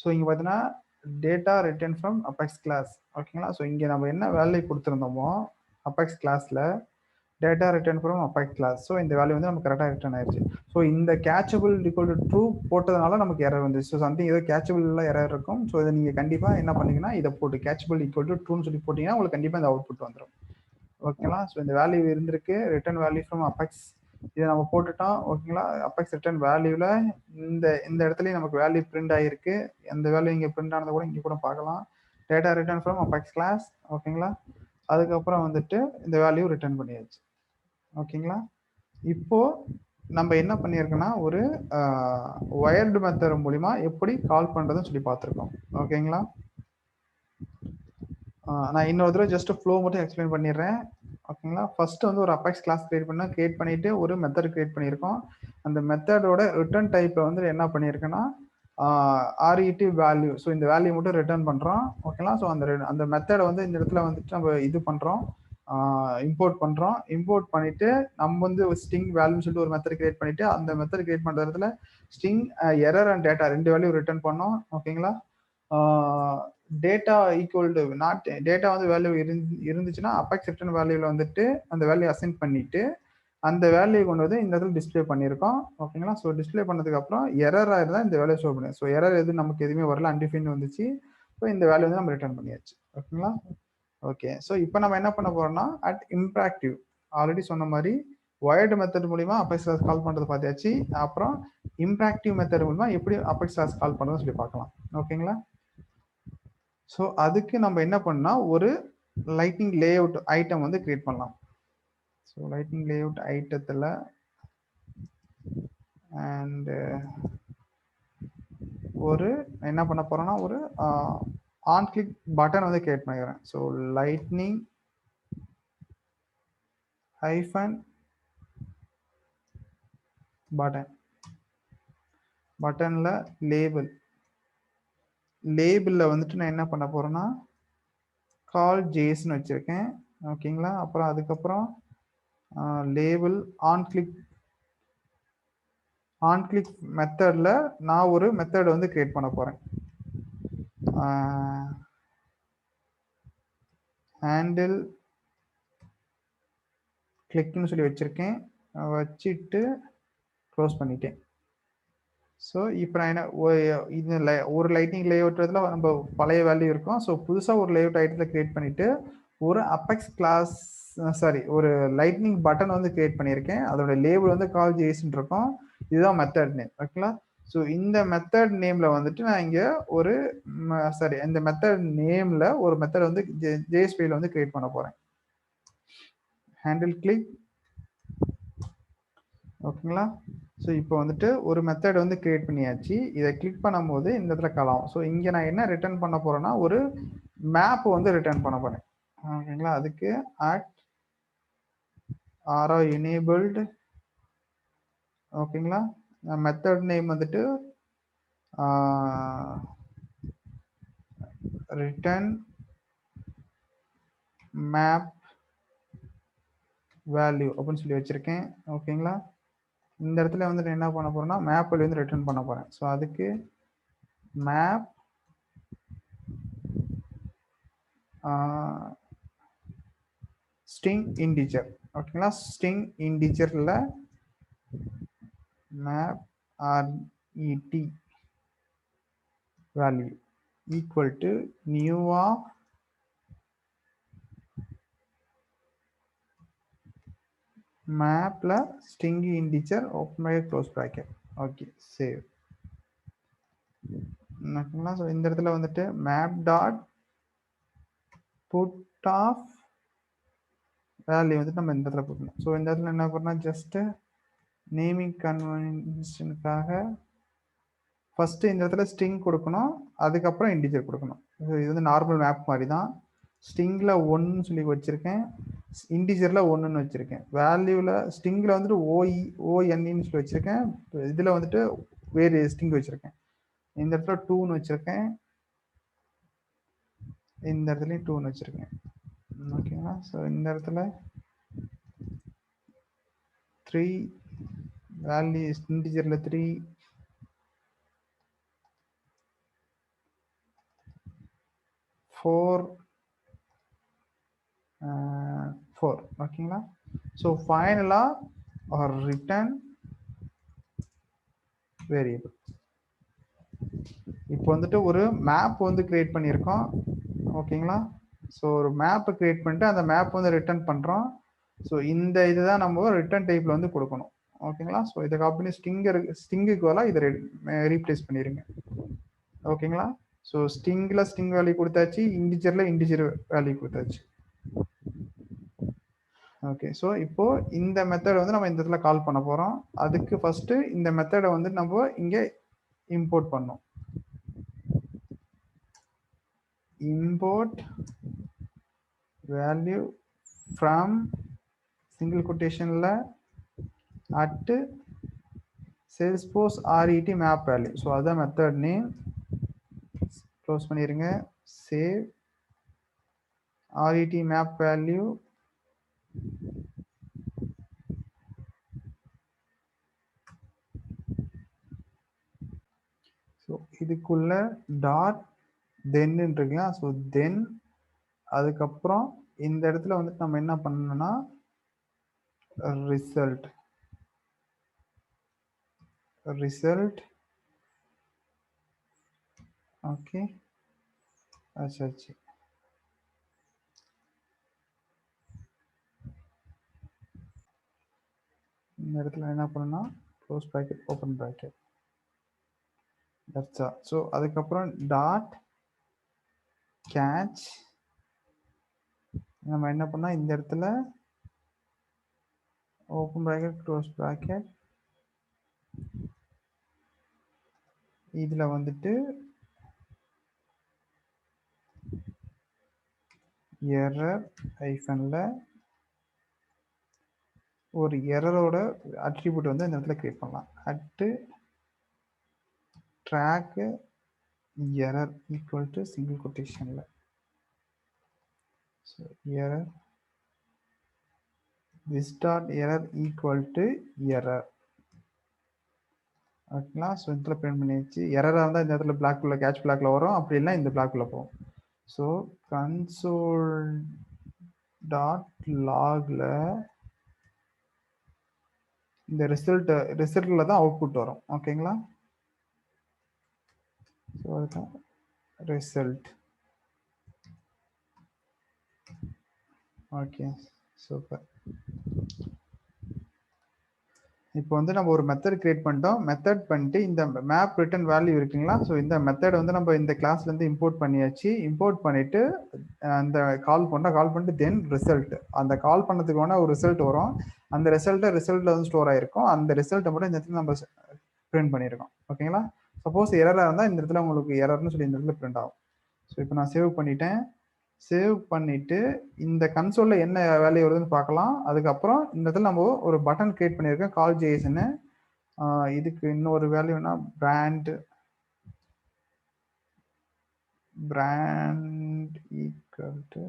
ஸோ இங்கே பார்த்தீங்கன்னா data return from apex class. ஓகேங்களா? ஸோ இங்கே நம்ம என்ன வேல்யூ கொடுத்துருந்தோமோ அபெக்ஸ் கிளாஸில் data return from apex class. So இந்த வேல்யூ வந்து நமக்கு கரெக்டாக ரிட்டர்ன் ஆயிடுச்சு. ஸோ இந்த கேச்சபிள் ஈக்குவல் டு ட்ரூ போட்டதுனால நமக்கு எரர் வந்துச்சு. ஸோ சம்திங் ஏதோ கேச்சபிள் எரர் இருக்கும். ஸோ இதை நீங்கள் கண்டிப்பாக என்ன பண்ணீங்கன்னா இதை போட்டு கேச்சபிள் ஈக்குவல் டு ட்ரூன்னு சொல்லி போட்டிங்கன்னா உங்களுக்கு கண்டிப்பாக இந்த அவுட்புட் வந்துடும். ஓகேங்களா? ஸோ இந்த வேல்யூ இருந்திருக்கு, ரிட்டர்ன் வேல்யூ ஃப்ரம் அபெக்ஸ். இதை நம்ம போட்டுட்டோம். ஓகேங்களா? அபெக்ஸ் ரிட்டர்ன் வேல்யூவில் இந்த இடத்துலையும் நமக்கு வேல்யூ பிரிண்ட் ஆகிருக்கு. அந்த வேல்யூ இங்கே பிரிண்ட் ஆனதை கூட இங்கே கூட பார்க்கலாம். Data return from apex class. ஓகேங்களா? அதுக்கப்புறம் வந்துட்டு இந்த வேல்யூ ரிட்டர்ன் பண்ணியாச்சு. ஓகேங்களா? இப்போ நம்ம என்ன பண்ணியிருக்கோம்னா ஒரு வயர்டு மெத்தட் மூலிமா எப்படி கால் பண்ணுறதுன்னு சொல்லி பார்த்துருக்கோம். ஓகேங்களா? நான் இன்னொரு தடவை ஜஸ்ட் ஃப்ளோ மட்டும் எக்ஸ்பிளைன் பண்ணிடுறேன். ஓகேங்களா? ஃபர்ஸ்ட் வந்து ஒரு அபெக்ஸ் கிளாஸ் கிரியேட் பண்ணிட்டு ஒரு மெத்தட் கிரியேட் பண்ணியிருக்கோம். அந்த மெத்தடோட ரிட்டர்ன் டைப்பை வந்து என்ன பண்ணியிருக்கேன்னா ஆர்இடி வேல்யூ. ஸோ இந்த வேல்யூ மட்டும் ரிட்டர்ன் பண்ணுறோம். ஓகேங்களா? ஸோ அந்த மெத்தடை வந்து இந்த இடத்துல வந்துட்டு நம்ம இது பண்ணுறோம், இம்போர்ட் பண்ணுறோம். இம்போர்ட் பண்ணிட்டு நம்ம வந்து ஸ்ட்ரிங் வேல்யூன்னு சொல்லிட்டு ஒரு மெத்தட் கிரியேட் பண்ணிட்டு அந்த மெத்தட் கிரியேட் பண்ணுற இடத்துல string error and data 2 value return பண்ணோம். ஓகேங்களா? Data equal to not data வந்து வேல்யூ இருந்துச்சுன்னா அபெக்ஸ் ரிட்டர்ன் வேல்யூவில் வந்துட்டு அந்த வேல்யூ அசைன் பண்ணிட்டு அந்த வேல்யூ கொண்டு வந்து இந்த இடத்துல டிஸ்பிளே பண்ணியிருக்கோம். ஓகேங்களா? ஸோ டிஸ்பிளே பண்ணதுக்கு அப்புறம் எரராக இருந்தால் இந்த வேல்யூ ஷோ பண்ணி. ஸோ எரர் எது நமக்கு எதுவுமே வரல, அன்டிஃபைன் வந்துச்சு. ஸோ இந்த வேல்யூ வந்து நம்ம ரிட்டர்ன் பண்ணியாச்சு. ஓகேங்களா? ஓகே. ஸோ இப்போ நம்ம என்ன பண்ண போறோம்னா அட் இம்ப்ராக்டிவ் ஆல்ரெடி சொன்ன மாதிரி வயர்டு மெத்தட் மூலிமா அபெக்ஸ் கிளாஸ் கால் பண்ணுறது பார்த்தாச்சு. அப்புறம் இம்ப்ராக்டிவ் மெத்தட் மூலிமா எப்படி அபெக்ஸ் கிளாஸ் கால் பண்ணுறதுன்னு சொல்லி பார்க்கலாம். ஓகேங்களா? ஸோ அதுக்கு நம்ம என்ன பண்ணால் ஒரு லைட்டிங் லே அவுட் ஐட்டம் வந்து கிரியேட் பண்ணலாம். ஸோ லைட்டிங் லே அவுட் ஐட்டத்தில் அண்ட் ஒரு என்ன பண்ண போகிறோன்னா ஒரு ஆன் கிளிக் பட்டன் வந்து கிரியேட் பண்ணிக்கிறேன். ஸோ லைட்னிங் ஹைஃபன் பட்டனில் லேபிளில் வந்துட்டு நான் என்ன பண்ண போகிறேன்னா கால் ஜேஸ்ன்னு வச்சுருக்கேன். ஓகேங்களா? அப்புறம் அதுக்கப்புறம் லேபிள் ஆன் கிளிக் மெத்தடில் நான் ஒரு மெத்தட் வந்து கிரியேட் பண்ண போகிறேன். ஹேண்டில் கிளிக்னு சொல்லி வச்சுருக்கேன். வச்சுட்டு க்ளோஸ் பண்ணிட்டேன். ஸோ இப்போ நான் என்ன இது ஒரு லைட்டிங் லேஅவுட்ல நம்ம பழைய வேல்யூ இருக்கும். ஸோ புதுசாக ஒரு லேஅவுட் ஐட்டத்தில் கிரியேட் பண்ணிவிட்டு ஒரு அபெக்ஸ் கிளாஸ் ஒரு லைட்னிங் பட்டன் வந்து கிரியேட் பண்ணியிருக்கேன். அதோட லேபிள் வந்து கால் ஜேஸ்ன்னு இருக்கும். இதுதான் மெத்தட் நேம். ஓகேங்களா? ஸோ இந்த மெத்தட் நேமில் வந்துட்டு நான் இங்கே ஒரு இந்த மெத்தட் நேமில் ஒரு மெத்தட் வந்து ஜேஎஸ்பியில் வந்து கிரியேட் பண்ண போகிறேன். Handle click. ஓகேங்களா? ஸோ இப்போ வந்துட்டு ஒரு மெத்தட் வந்து கிரியேட் பண்ணியாச்சு. இதை கிளிக் பண்ணும்போது இந்த இடத்துல காலம். ஸோ இங்கே நான் என்ன ரிட்டர்ன் பண்ண போகிறேன்னா ஒரு மேப் வந்து ரிட்டர்ன் பண்ண போகிறேன். ஓகேங்களா? அதுக்கு அட் ஆரோ எனேபிள்டு. ஓகேங்களா? மெத்தட் நேம் வந்துட்டு ரிட்டர்ன் மேப் வேல்யூ அப்படின்னு சொல்லி வச்சுருக்கேன். ஓகேங்களா? இந்த இடத்துல வந்துட்டு என்ன பண்ண போகிறேன்னா மேப் வேல்யூ வந்து ரிட்டர்ன் பண்ண போகிறேன். ஸோ அதுக்கு மேப் ஸ்ட்ரிங் இன்டிஜர். ஓகேங்களா? ஸ்ட்ரிங் இன்டிஜரில் map R E T value equal to new of மேப்பில் string integer open close bracket. Okay, save. ஓகேங்களா? ஸோ இந்த இடத்துல வந்துட்டு map dot put of value வந்துட்டு நம்ம இந்த இடத்துல போடணும். ஸோ இந்த இடத்துல என்ன பண்ணால் ஜஸ்ட்டு நேமிங் கன்வென்ஷனுக்காக ஃபர்ஸ்ட் இந்த இடத்துல ஸ்ட்ரிங் கொடுக்கணும், அதுக்கப்புறம் இன்டிஜர் கொடுக்கணும். இது வந்து நார்மல் மேப் மாதிரி தான். ஸ்ட்ரிங்கில் ஒன்றுன்னு சொல்லி வச்சுருக்கேன், இன்டிஜரில் ஒன்றுன்னு வச்சுருக்கேன். வேல்யூவில் ஸ்ட்ரிங்கில் வந்துட்டு ஓஎன்இன்னு சொல்லி வச்சுருக்கேன், இதில் வந்துட்டு வேறு ஸ்ட்ரிங் வச்சுருக்கேன். இந்த இடத்துல 2ன்னு வச்சுருக்கேன், இந்த இடத்துலையும் 2ன்னு வச்சுருக்கேன். ஓகேங்களா? ஸோ இந்த இடத்துல 3 வேல்யூ இன்டிஜரில் 3, 4, 4. ஓகேங்களா? ஸோ ஃபைனலாக ரிட்டர்ன் வேரியபிள். இப்போ வந்துட்டு ஒரு மேப் வந்து கிரியேட் பண்ணியிருக்கோம். ஓகேங்களா? ஸோ ஒரு மேப்பை கிரியேட் பண்ணிட்டு அந்த மேப் வந்து ரிட்டர்ன் பண்ணுறோம். ஸோ இந்த இதுதான் நம்ம ரிட்டர்ன் டைப்பில் வந்து கொடுக்கணும். ஓகேங்களா? ஸோ இதை காப்பி பண்ணி ஸ்டிங்குக்கு வரலாம், இதை ரீப்ளேஸ் பண்ணிடுங்க. ஓகேங்களா? ஸோ ஸ்டிங்கில் ஸ்டிங் வேல்யூ கொடுத்தாச்சு, இன்டிஜரில் இன்டிஜர் வேல்யூ கொடுத்தாச்சு. ஓகே, ஸோ இப்போ இந்த மெத்தட் வந்து நம்ம இந்த இடத்துல கால் பண்ண போகிறோம். அதுக்கு ஃபஸ்ட்டு இந்த மெத்தடை வந்து நம்ம இங்கே இம்போர்ட் பண்ணோம். import value from single quotation la at Salesforce RET map value. So adha method name, close பண்ணிருங்க, save RET map value so இதுக்குள்ள dot then இருக்குங்களா? ஸோ தென் அதுக்கப்புறம் இந்த இடத்துல வந்துட்டு நம்ம என்ன பண்ணணும்னா ரிசல்ட் ஓகே ஆச்சு. இந்த இடத்துல என்ன பண்ணணும்னா close bracket open bracket, that's all. So அதுக்கப்புறம் டாட் கேட்ச் நம்ம என்ன பண்ணால் இந்த இடத்துல ஓப்பன் ப்ராக்கெட் க்ளோஸ் ப்ராக்கெட், இதில் வந்துட்டு எரர் ஐஃபனில் ஒரு எரரோட அட்ரிபியூட் வந்து இந்த இடத்துல கிரியேட் பண்ணலாம். At track error equal to single கொட்டேஷனில், so error this dot error equal to error. ஓகேங்களா? ஸோ இதில் பிரிண்ட் பண்ணிடுச்சு. எரராக இருந்தால் இந்த இடத்துல பிளாக்குள்ள கேட்ச் பிளாக்ல வரும், அப்படி இல்லை இந்த பிளாக்குள்ள போகும். ஸோ கன்சோல் டாட் லாகில் இந்த ரிசல்ட்டில் தான் அவுட்புட் வரும். ஓகேங்களா? ஸோ அதுதான் ரிசல்ட். Okay, super. இப்போ வந்து நம்ம ஒரு மெத்தட் கிரியேட் பண்ணிட்டோம். மெத்தட் பண்ணிட்டு இந்த மேப் ரிட்டர்ன் வேல்யூ இருக்குங்களா? ஸோ இந்த மெத்தட் வந்து நம்ம இந்த கிளாஸ்லேருந்து இம்போர்ட் பண்ணியாச்சு. இம்போர்ட் பண்ணிட்டு அந்த கால் பண்ணிட்டு தென் ரிசல்ட், அந்த கால் பண்ணதுக்கு வேணால் ஒரு ரிசல்ட் வரும். அந்த ரிசல்ட்டில் வந்து ஸ்டோர் ஆகிருக்கும். அந்த ரிசல்ட்டை மட்டும் இந்த இடத்துல நம்ம பிரிண்ட் பண்ணியிருக்கோம். ஓகேங்களா? சப்போஸ் எரராக இருந்தால் இந்த இடத்துல உங்களுக்கு எரர்னு சொல்லி இந்த இடத்துல பிரிண்ட் ஆகும். ஸோ இப்போ நான் சேவ் பண்ணிட்டேன். சேவ் பண்ணிட்டு இந்த கன்சோல்ல என்ன வேல்யூ வருதுன்னு பார்க்கலாம். அதுக்கப்புறம் இந்த இடத்துல நம்ம ஒரு பட்டன் கிரியேட் பண்ணியிருக்கோம், கால் ஜேஎஸ்ன்னு. இதுக்கு இன்னொரு வேல்யூனா பிராண்ட் ஈக்குவல் டு,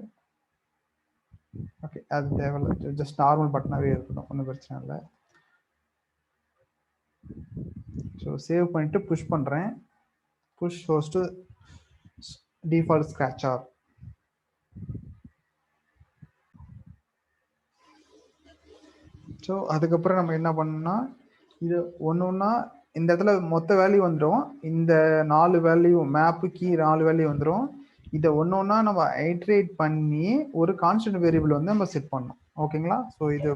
ஓகே அது தேவையில்லை, ஜஸ்ட் நார்மல் பட்டனாகவே இருக்கணும், ஒன்றும் பிரச்சனை இல்லை. ஸோ சேவ் பண்ணிட்டு புஷ் பண்ணுறேன். Push host default scratch. So அதுக்கப்புறம் நம்ம என்ன பண்ணோம்னா இது ஒன்றா இந்த இடத்துல மொத்த வேல்யூ வந்துடும். இந்த 4 வேல்யூ மேப்பு கீ 4 வேல்யூ வந்துடும். இதை ஒன்றா நம்ம ஐட்ரேட் பண்ணி ஒரு கான்ஸ்டன்ட் வேரியபிள் வந்து நம்ம செட் பண்ணோம். ஓகேங்களா? ஸோ இது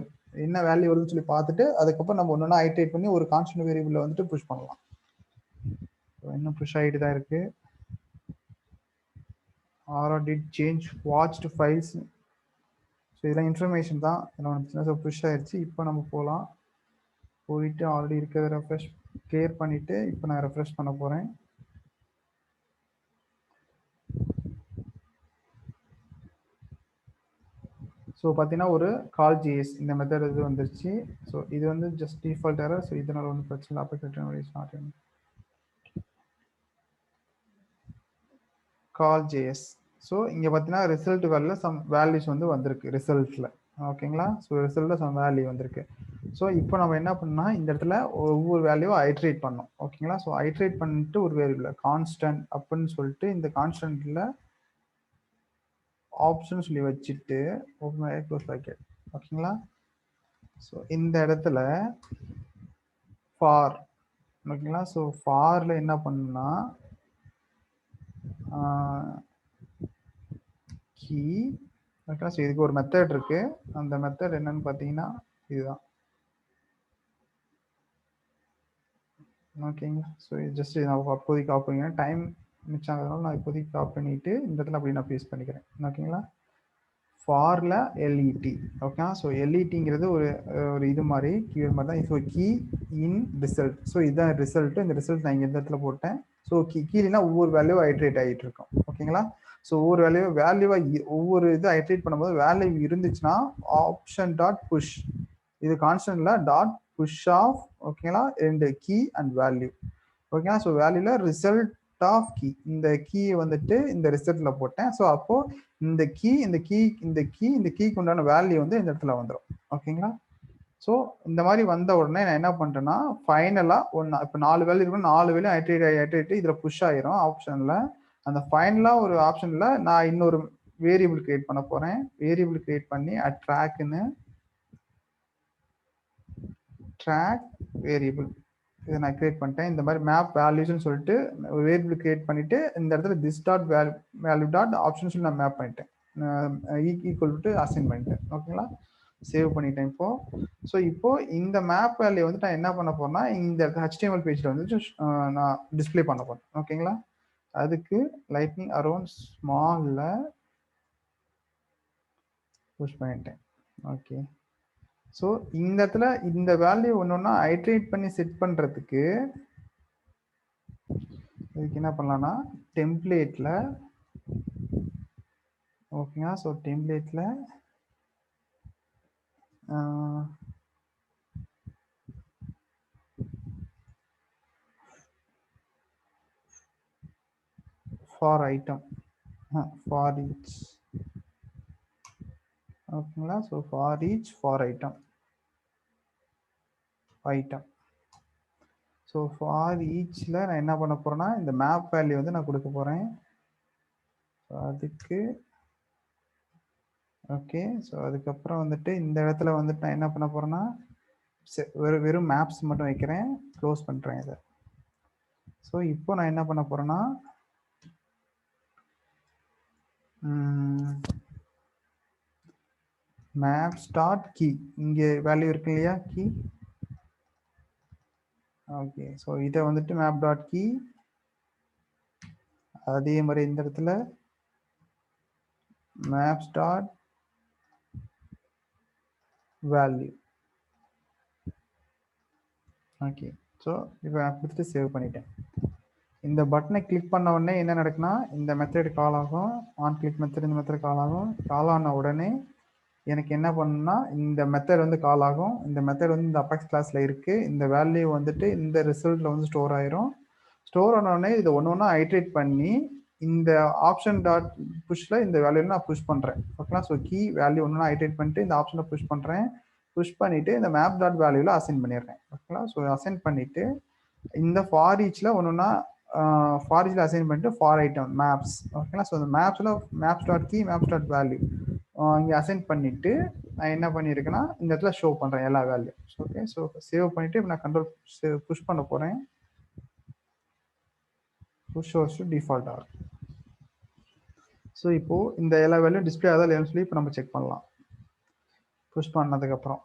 என்ன வேல்யூ வருதுன்னு சொல்லி பார்த்துட்டு அதுக்கப்புறம் நம்ம ஒன்றா ஐட்ரேட் பண்ணி ஒரு கான்ஸ்டன்ட் வேரியபிளை வந்துட்டு புஷ் பண்ணலாம். இன்னும் புஷ் ஆகிட்டு தான் இருக்கு. did change watched files. So இதெல்லாம் இன்ஃபர்மேஷன் தான், இதெல்லாம் புஷ் ஆயிடுச்சு. இப்போ நம்ம போகலாம். போயிட்டு ஆல்ரெடி இருக்கிறத ரெஃப்ரெஷ் கிளியர் பண்ணிவிட்டு இப்போ நான் ரெஃப்ரெஷ் பண்ண போகிறேன். ஸோ பார்த்தீங்கன்னா ஒரு கால் ஜிஎஸ் இந்த மெத்தட் இது வந்துருச்சு. ஸோ இது வந்து ஜஸ்ட் டிஃபால்ட் எரர். ஸோ இதனால் ஒன்றும் பிரச்சனை இல்லை. அப்ளிகேஷன் கால் ஜேஎஸ். ஸோ இங்கே பார்த்தீங்கன்னா ரிசல்ட் வேல்யூ சம் வேல்யூஸ் வந்து வந்திருக்கு ரிசல்ட்டில். ஓகேங்களா? ஸோ ரிசல்ட்டில் சம் வேல்யூ வந்திருக்கு. ஸோ இப்போ நம்ம என்ன பண்ணால் இந்த இடத்துல ஒவ்வொரு வேல்யூவை ஐட்ரேட் பண்ணோம். ஓகேங்களா? ஸோ ஐட்ரேட் பண்ணிட்டு ஒரு வேரியபிள் கான்ஸ்டன்ட் அப்படின்னு சொல்லிட்டு இந்த கான்ஸ்டன்ட்டில் ஆப்ஷன் சொல்லி வச்சுட்டு ஓப்பன் க்ளோஸ் ப்ராக்கெட். ஓகேங்களா? ஸோ இந்த இடத்துல ஃபார். ஓகேங்களா? ஸோ ஃபாரில் என்ன பண்ணுன்னா கீ. ஓகேங்களா? ஸோ இதுக்கு ஒரு மெத்தட் இருக்கு. அந்த மெத்தட் என்னன்னு பார்த்தீங்கன்னா இதுதான். ஓகேங்களா? ஸோ இது ஜஸ்ட் நான் அப்போதைக்கு ஆஃப் பண்ணிக்கிறேன். டைம் மிச்சம் ஆகிறதுனால நான் இப்போதைக்கு ஆஃப் பண்ணிட்டு இந்த இடத்துல அப்படி நான் பேஸ்ட் பண்ணிக்கிறேன். ஓகேங்களா? ஃபார்ல எல்இடி. ஓகே. ஸோ எல்இடிங்கிறது ஒரு இது மாதிரி கீவேர்ட் மாதிரி தான். ஸோ கீ இன் ரிசல்ட். ஸோ இதுதான் ரிசல்ட். இந்த ரிசல்ட் நான் இந்த இடத்துல போட்டேன். ஸோ கீழேனா ஒவ்வொரு வேல்யூ ஐட்ரேட் ஆகிட்டு இருக்கும். ஓகேங்களா? ஸோ ஒவ்வொரு வேல்யூவாக ஒவ்வொரு இது ஐட்ரேட் பண்ணும்போது வேல்யூ இருந்துச்சுன்னா ஆப்ஷன் டாட் புஷ். இது கான்ஸ்டன்ட்ல டாட் புஷ் ஆஃப். ஓகேங்களா? ரெண்டு கீ அண்ட் வேல்யூ. ஓகேங்களா? ஸோ வேல்யூல ரிசல்ட் ஆஃப் கீ. இந்த கீயை வந்துட்டு இந்த ரிசல்ட்ல போட்டேன். ஸோ அப்போ இந்த கீக்கு உண்டான வேல்யூ வந்து இந்த இடத்துல வந்துடும். ஓகேங்களா? ஸோ இந்த மாதிரி வந்த உடனே நான் என்ன பண்றேன்னா ஃபைனலாக ஒன்று இப்போ 4 வேல்யூ இருக்கும். 4 வேல்யூ ஐட்ரேட் இதில் புஷ் ஆயிரும் ஆப்ஷனில். அந்த ஃபைனலாக ஒரு ஆப்ஷனில் நான் இன்னொரு வேரியபிள் கிரியேட் பண்ண போகிறேன். வேரியபிள் கிரியேட் பண்ணி ட்ராக்னு ட்ராக் வேரியபிள் இதை நான் கிரியேட் பண்ணிட்டேன். இந்த மாதிரி மேப் வேல்யூஸ்ன்னு சொல்லிட்டு ஒரு வேரியபிள் கிரியேட் பண்ணிட்டு இந்த இடத்துல this dot value dot option சொல்லி நான் மேப் பண்ணிட்டேன். ஈக்குவல் டு அசைன் பண்ணிட்டேன். ஓகேங்களா? சேவ் பண்ணிட்டேன் இப்போ. ஸோ இப்போ இந்த மேப் வேல்யூ வந்து நான் என்ன பண்ண போறேன்னா இந்த HTML பேஜில் வந்து நான் டிஸ்பிளே பண்ண போறேன். ஓகேங்களா? அதுக்கு லைட்னிங் அரௌண்ட் ஸ்மால்ல புஷ் பண்ணிட்டேன். ஓகே. ஸோ இந்த இடத்துல இந்த வேல்யூ ஒன்று ஐட்ரேட் பண்ணி செட் பண்ணுறதுக்கு இதுக்கு என்ன பண்ணலாம்னா டெம்ப்ளேட்டில். ஓகேங்களா? ஸோ டெம்ப்ளேட்டில் ஃபார் ஐட்டம் ஃபார் ஈச். ஓகேங்களா? So for each for item. So for ஈச்சில் நான் என்ன பண்ண போகிறேன்னா இந்த மேப் வேல்யூ வந்து நான் கொடுக்க போகிறேன். ஸோ அதுக்கு ஓகே. ஸோ அதுக்கப்புறம் வந்துட்டு இந்த இடத்துல வந்துட்டு நான் என்ன பண்ண போகிறேன்னா வெறும் மேப்ஸ் மட்டும் வைக்கிறேன். க்ளோஸ் பண்ணுறேன் இதை. ஸோ இப்போ நான் என்ன பண்ண போகிறேன்னா மேப் ஸ்டார்ட் கீ. இங்கே வேல்யூ இருக்கு இல்லையா கீ. ஓகே. ஸோ இதை வந்துட்டு மேப் டாட் கீ. அதே மாதிரி இந்த இடத்துல map start value. Okay. So இப்போ நான் கொடுத்துட்டு சேவ் பண்ணிட்டேன். இந்த பட்டனை கிளிக் பண்ண உடனே என்ன நடக்குன்னா இந்த மெத்தட் கால் ஆகும். ஆன் கிளிக் மெத்தட் இந்த மெத்தட் கால் ஆகும். கால் ஆன உடனே எனக்கு என்ன பண்ணுன்னா இந்த மெத்தட் வந்து கால் ஆகும். இந்த மெத்தட் வந்து இந்த அபெக்ஸ் கிளாஸில் இருக்குது. இந்த வேல்யூ வந்துட்டு இந்த ரிசல்ட்டில் வந்து ஸ்டோர் ஆயிரும். ஸ்டோர் ஆன உடனே இதை ஒன்று ஒன்றா ஐட்ரேட் பண்ணி இந்த ஆப்ஷன் டாட் புஷ்ல இந்த வேல்யூவில் நான் புஷ் பண்ணுறேன். ஓகேங்களா? ஸோ கீ வேல்யூ ஒன்று ஐட்ரேட் பண்ணிட்டு இந்த ஆப்ஷனை புஷ் பண்ணுறேன். புஷ் பண்ணிவிட்டு இந்த மேப் டாட் வேல்யூவில் அசைன் பண்ணிடுறேன். ஓகேங்களா? ஸோ அசைன் பண்ணிவிட்டு இந்த ஃபார் ஈச்சில் ஒன்று ஒன்றா ஃபார் ஈச்சில் அசைன் பண்ணிட்டு ஃபார் ஐட்டம் மேப்ஸ். ஓகேங்களா? ஸோ இந்த மேப்ஸில் maps dot key maps dot value இங்கே அசைன் பண்ணிவிட்டு நான் என்ன பண்ணியிருக்கேன்னா இந்த இடத்துல ஷோ பண்ணுறேன் எல்லா வேல்யூ. ஓகே. ஸோ சேவ் பண்ணிவிட்டு இப்போ நான் கண்ட்ரோல் புஷ் பண்ண போகிறேன். புஷ் ஷோஸ் டு டிஃபால்ட் ஆகும். ஸோ இப்போது இந்த எல்லா வேல்யூ டிஸ்பிளே ஆகுதா இல்லையான்னு சொல்லி இப்போ நம்ம செக் பண்ணலாம். புஷ் பண்ணதுக்கப்புறம்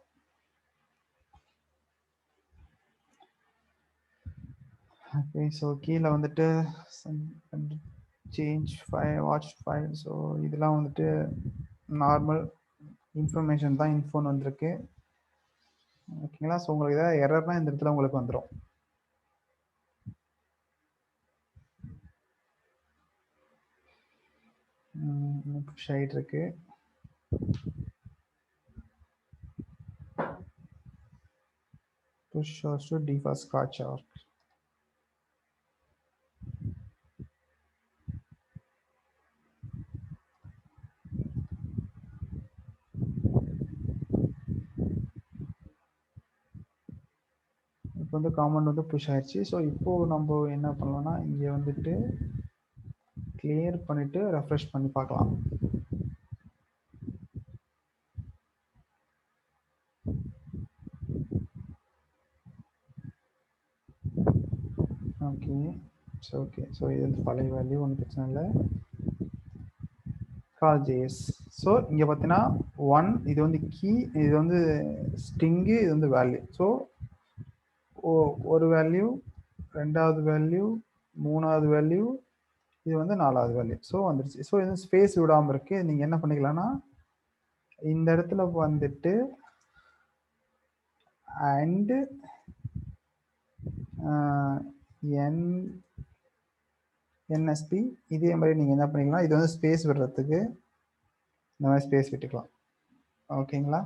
ஓகே. ஸோ கீழே வந்துட்டு change file watch file. So இதெல்லாம் வந்துட்டு நார்மல் இன்ஃபர்மேஷன் தான். இன்ஃபோன் வந்திருக்கு. ஓகேங்களா? ஸோ உங்களுக்கு ஏதாவது எரர்னா இந்த இடத்துல உங்களுக்கு வந்துரும். புஷ் ஆயிட்டு இருக்கு. Push shows to default scratch arc. இப்போ வந்து காமெண்ட் வந்து புஷ் ஆயிடுச்சு. ஸோ இப்போ நம்ம என்ன பண்ணலாம்னா இங்கே வந்துட்டு கிளியர் பண்ணிட்டு ரெஃப்ரெஷ் பண்ணி பார்க்கலாம். ஓகே ஸோ இது வந்து பழைய வேல்யூ, ஒன்றும் பிரச்சனை இல்லை. கால் ஜேஎஸ். ஸோ இங்கே பார்த்தீங்கன்னா 1 இது வந்து கீ, இது வந்து ஸ்ட்ரிங்கு, இது வந்து வேல்யூ. ஸோ ஒரு வேல்யூ, ரெண்டாவது வேல்யூ, மூணாவது வேல்யூ, இது வந்து நாலாவது வேல்யூ. ஸோ வந்துருச்சு. ஸோ இது ஸ்பேஸ் விடாமல் இருக்கு. நீங்கள் என்ன பண்ணிக்கலாம்னா இந்த இடத்துல வந்துட்டு அண்டு என்எஸ்பி இதே மாதிரி நீங்கள் என்ன பண்ணிக்கலாம், இது வந்து ஸ்பேஸ் விடுறதுக்கு இந்த மாதிரி ஸ்பேஸ் விட்டுக்கலாம். ஓகேங்களா?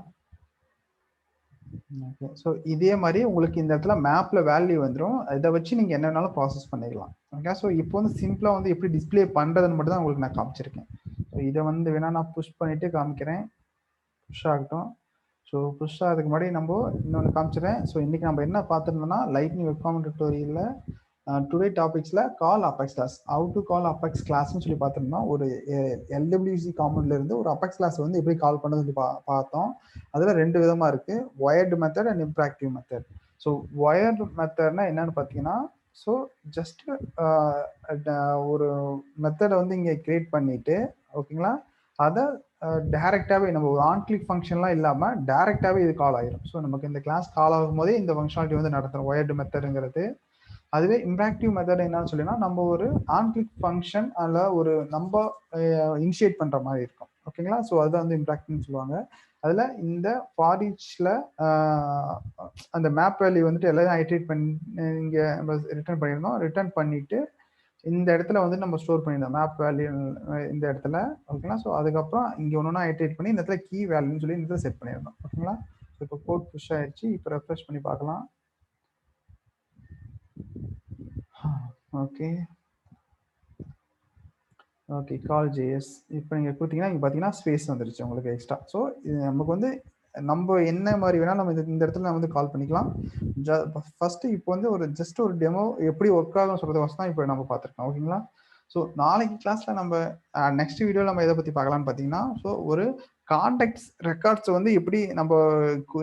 ஓகே. ஸோ இதே மாதிரி உங்களுக்கு இந்த இடத்துல மேப்பில் வேல்யூ வந்துடும். இதை வச்சு நீங்கள் என்னென்னாலும் ப்ராசஸ் பண்ணிக்கலாம். ஓகே. ஸோ இப்போ வந்து சிம்பிளாக வந்து எப்படி டிஸ்பிளே பண்ணுறதுன்னு மட்டும் தான் உங்களுக்கு நான் காமிச்சிருக்கேன். ஸோ இதை வந்து வேணால் நான் புஷ் பண்ணிவிட்டு காமிக்கிறேன். புஷ் ஆகட்டும். ஸோ புஷ் ஆகிறதுக்கு முன்னாடி நம்ம இன்னொன்று காமிச்சிடுறேன். ஸோ இன்றைக்கி நம்ம என்ன பார்த்துருந்தோம்னா லைட்னிங் வெப் காமன் டியூட்டோரியலில் டுடே டாபிக்ஸில் call apex class, how to call apex கிளாஸ்ன்னு சொல்லி பார்த்துருந்தோம். ஒரு எல்டபிள்யூசி காமன்லேருந்து ஒரு அபெக்ஸ் கிளாஸ் வந்து எப்படி கால் பண்ணுறது சொல்லி பார்த்தோம். அதில் 2 விதமாக இருக்குது, wired method and imperative method. So wired மெத்தட்னா என்னன்னு பார்த்தீங்கன்னா, ஸோ ஜஸ்ட் ஒரு மெத்தடை வந்து இங்கே கிரியேட் பண்ணிவிட்டு, ஓகேங்களா, அதை டைரெக்டாகவே நம்ம ஒரு ஆன் கிளிக் ஃபங்க்ஷன்லாம் இல்லாமல் டைரெக்டாகவே இது கால் ஆகிடும். ஸோ நமக்கு இந்த கிளாஸ் கால் ஆகும் போதே இந்த ஃபங்க்ஷனாலிட்டி வந்து நடத்துகிறோம், ஒயர்டு மெத்தடுங்கிறது. அதுவே இம்ப்ராக்டிவ் மெத்தட் என்னன்னு சொல்லினா, நம்ம ஒரு ஆன் கிளிக் ஃபங்க்ஷன் அல்ல ஒரு நம்ம இனிஷியேட் பண்ணுற மாதிரி இருக்கும். ஓகேங்களா? ஸோ அதுதான் வந்து இம்ப்ராக்டிவ்னு சொல்லுவாங்க. அதில் இந்த ஃபார் ஈச்சில் அந்த மேப் வேல்யூ வந்துட்டு எல்லாரும் ஐட்ரேட் பண்ணி இங்கே நம்ம ரிட்டர்ன் பண்ணியிருந்தோம். ரிட்டர்ன் பண்ணிவிட்டு இந்த இடத்துல வந்து நம்ம ஸ்டோர் பண்ணியிருந்தோம் மேப் வேல்யூ இந்த இடத்துல. ஓகேங்களா? ஸோ அதுக்கப்புறம் இங்கே ஒன்று ஐட்ரேட் பண்ணி இந்த இடத்துல கீ வேல்யூன்னு சொல்லி இந்த இடத்துல செட் பண்ணியிருந்தோம். ஓகேங்களா? ஸோ இப்போ கோட் புஷ் ஆயிடுச்சு. இப்போ ரெஃப்ரெஷ் பண்ணி பார்க்கலாம். ஓகே கால் ஜேஎஸ் இப்போ நீங்கள் கொடுத்தீங்கன்னா இங்கே பார்த்தீங்கன்னா ஸ்பேஸ் வந்துருச்சு உங்களுக்கு எக்ஸ்ட்ரா. ஸோ இது நமக்கு வந்து நம்ம என்ன மாதிரி வேணால் நம்ம இந்த இடத்துல நம்ம வந்து கால் பண்ணிக்கலாம். ஃபஸ்ட்டு இப்போ வந்து ஒரு ஜஸ்ட் ஒரு டெமோ எப்படி ஒர்க் ஆகும்னு சொல்கிறது வசதி தான் இப்போ நம்ம பார்த்துருக்கோம். ஓகேங்களா? ஸோ நாளைக்கு கிளாஸில் நம்ம நெக்ஸ்ட் வீடியோவில் நம்ம எதை பற்றி பார்க்கலான்னு பார்த்தீங்கன்னா, ஸோ ஒரு கான்டாக்ட்ஸ் ரெக்கார்ட்ஸ் வந்து எப்படி நம்ம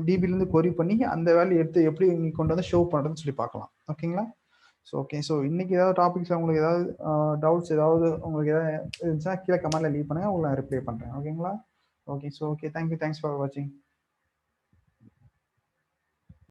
டிபிலேருந்து கொரி பண்ணி அந்த வேல்யூ எடுத்து எப்படி கொண்டு வந்து ஷோ பண்ணுறதுன்னு சொல்லி பார்க்கலாம். ஓகேங்களா? So okay. ஸோ இன்னைக்கு ஏதாவது டாபிக்ஸில் உங்களுக்கு ஏதாவது டவுட்ஸ் ஏதாவது உங்களுக்கு ஏதாவது இருந்துச்சுன்னா கீழே கமெண்ட்டில் லீவ் பண்ணுங்கள், உங்களுக்கு நான் ரிப்ளை பண்ணுறேன். ஓகேங்களா? Okay. So okay, thank you, thanks for வாட்சிங்.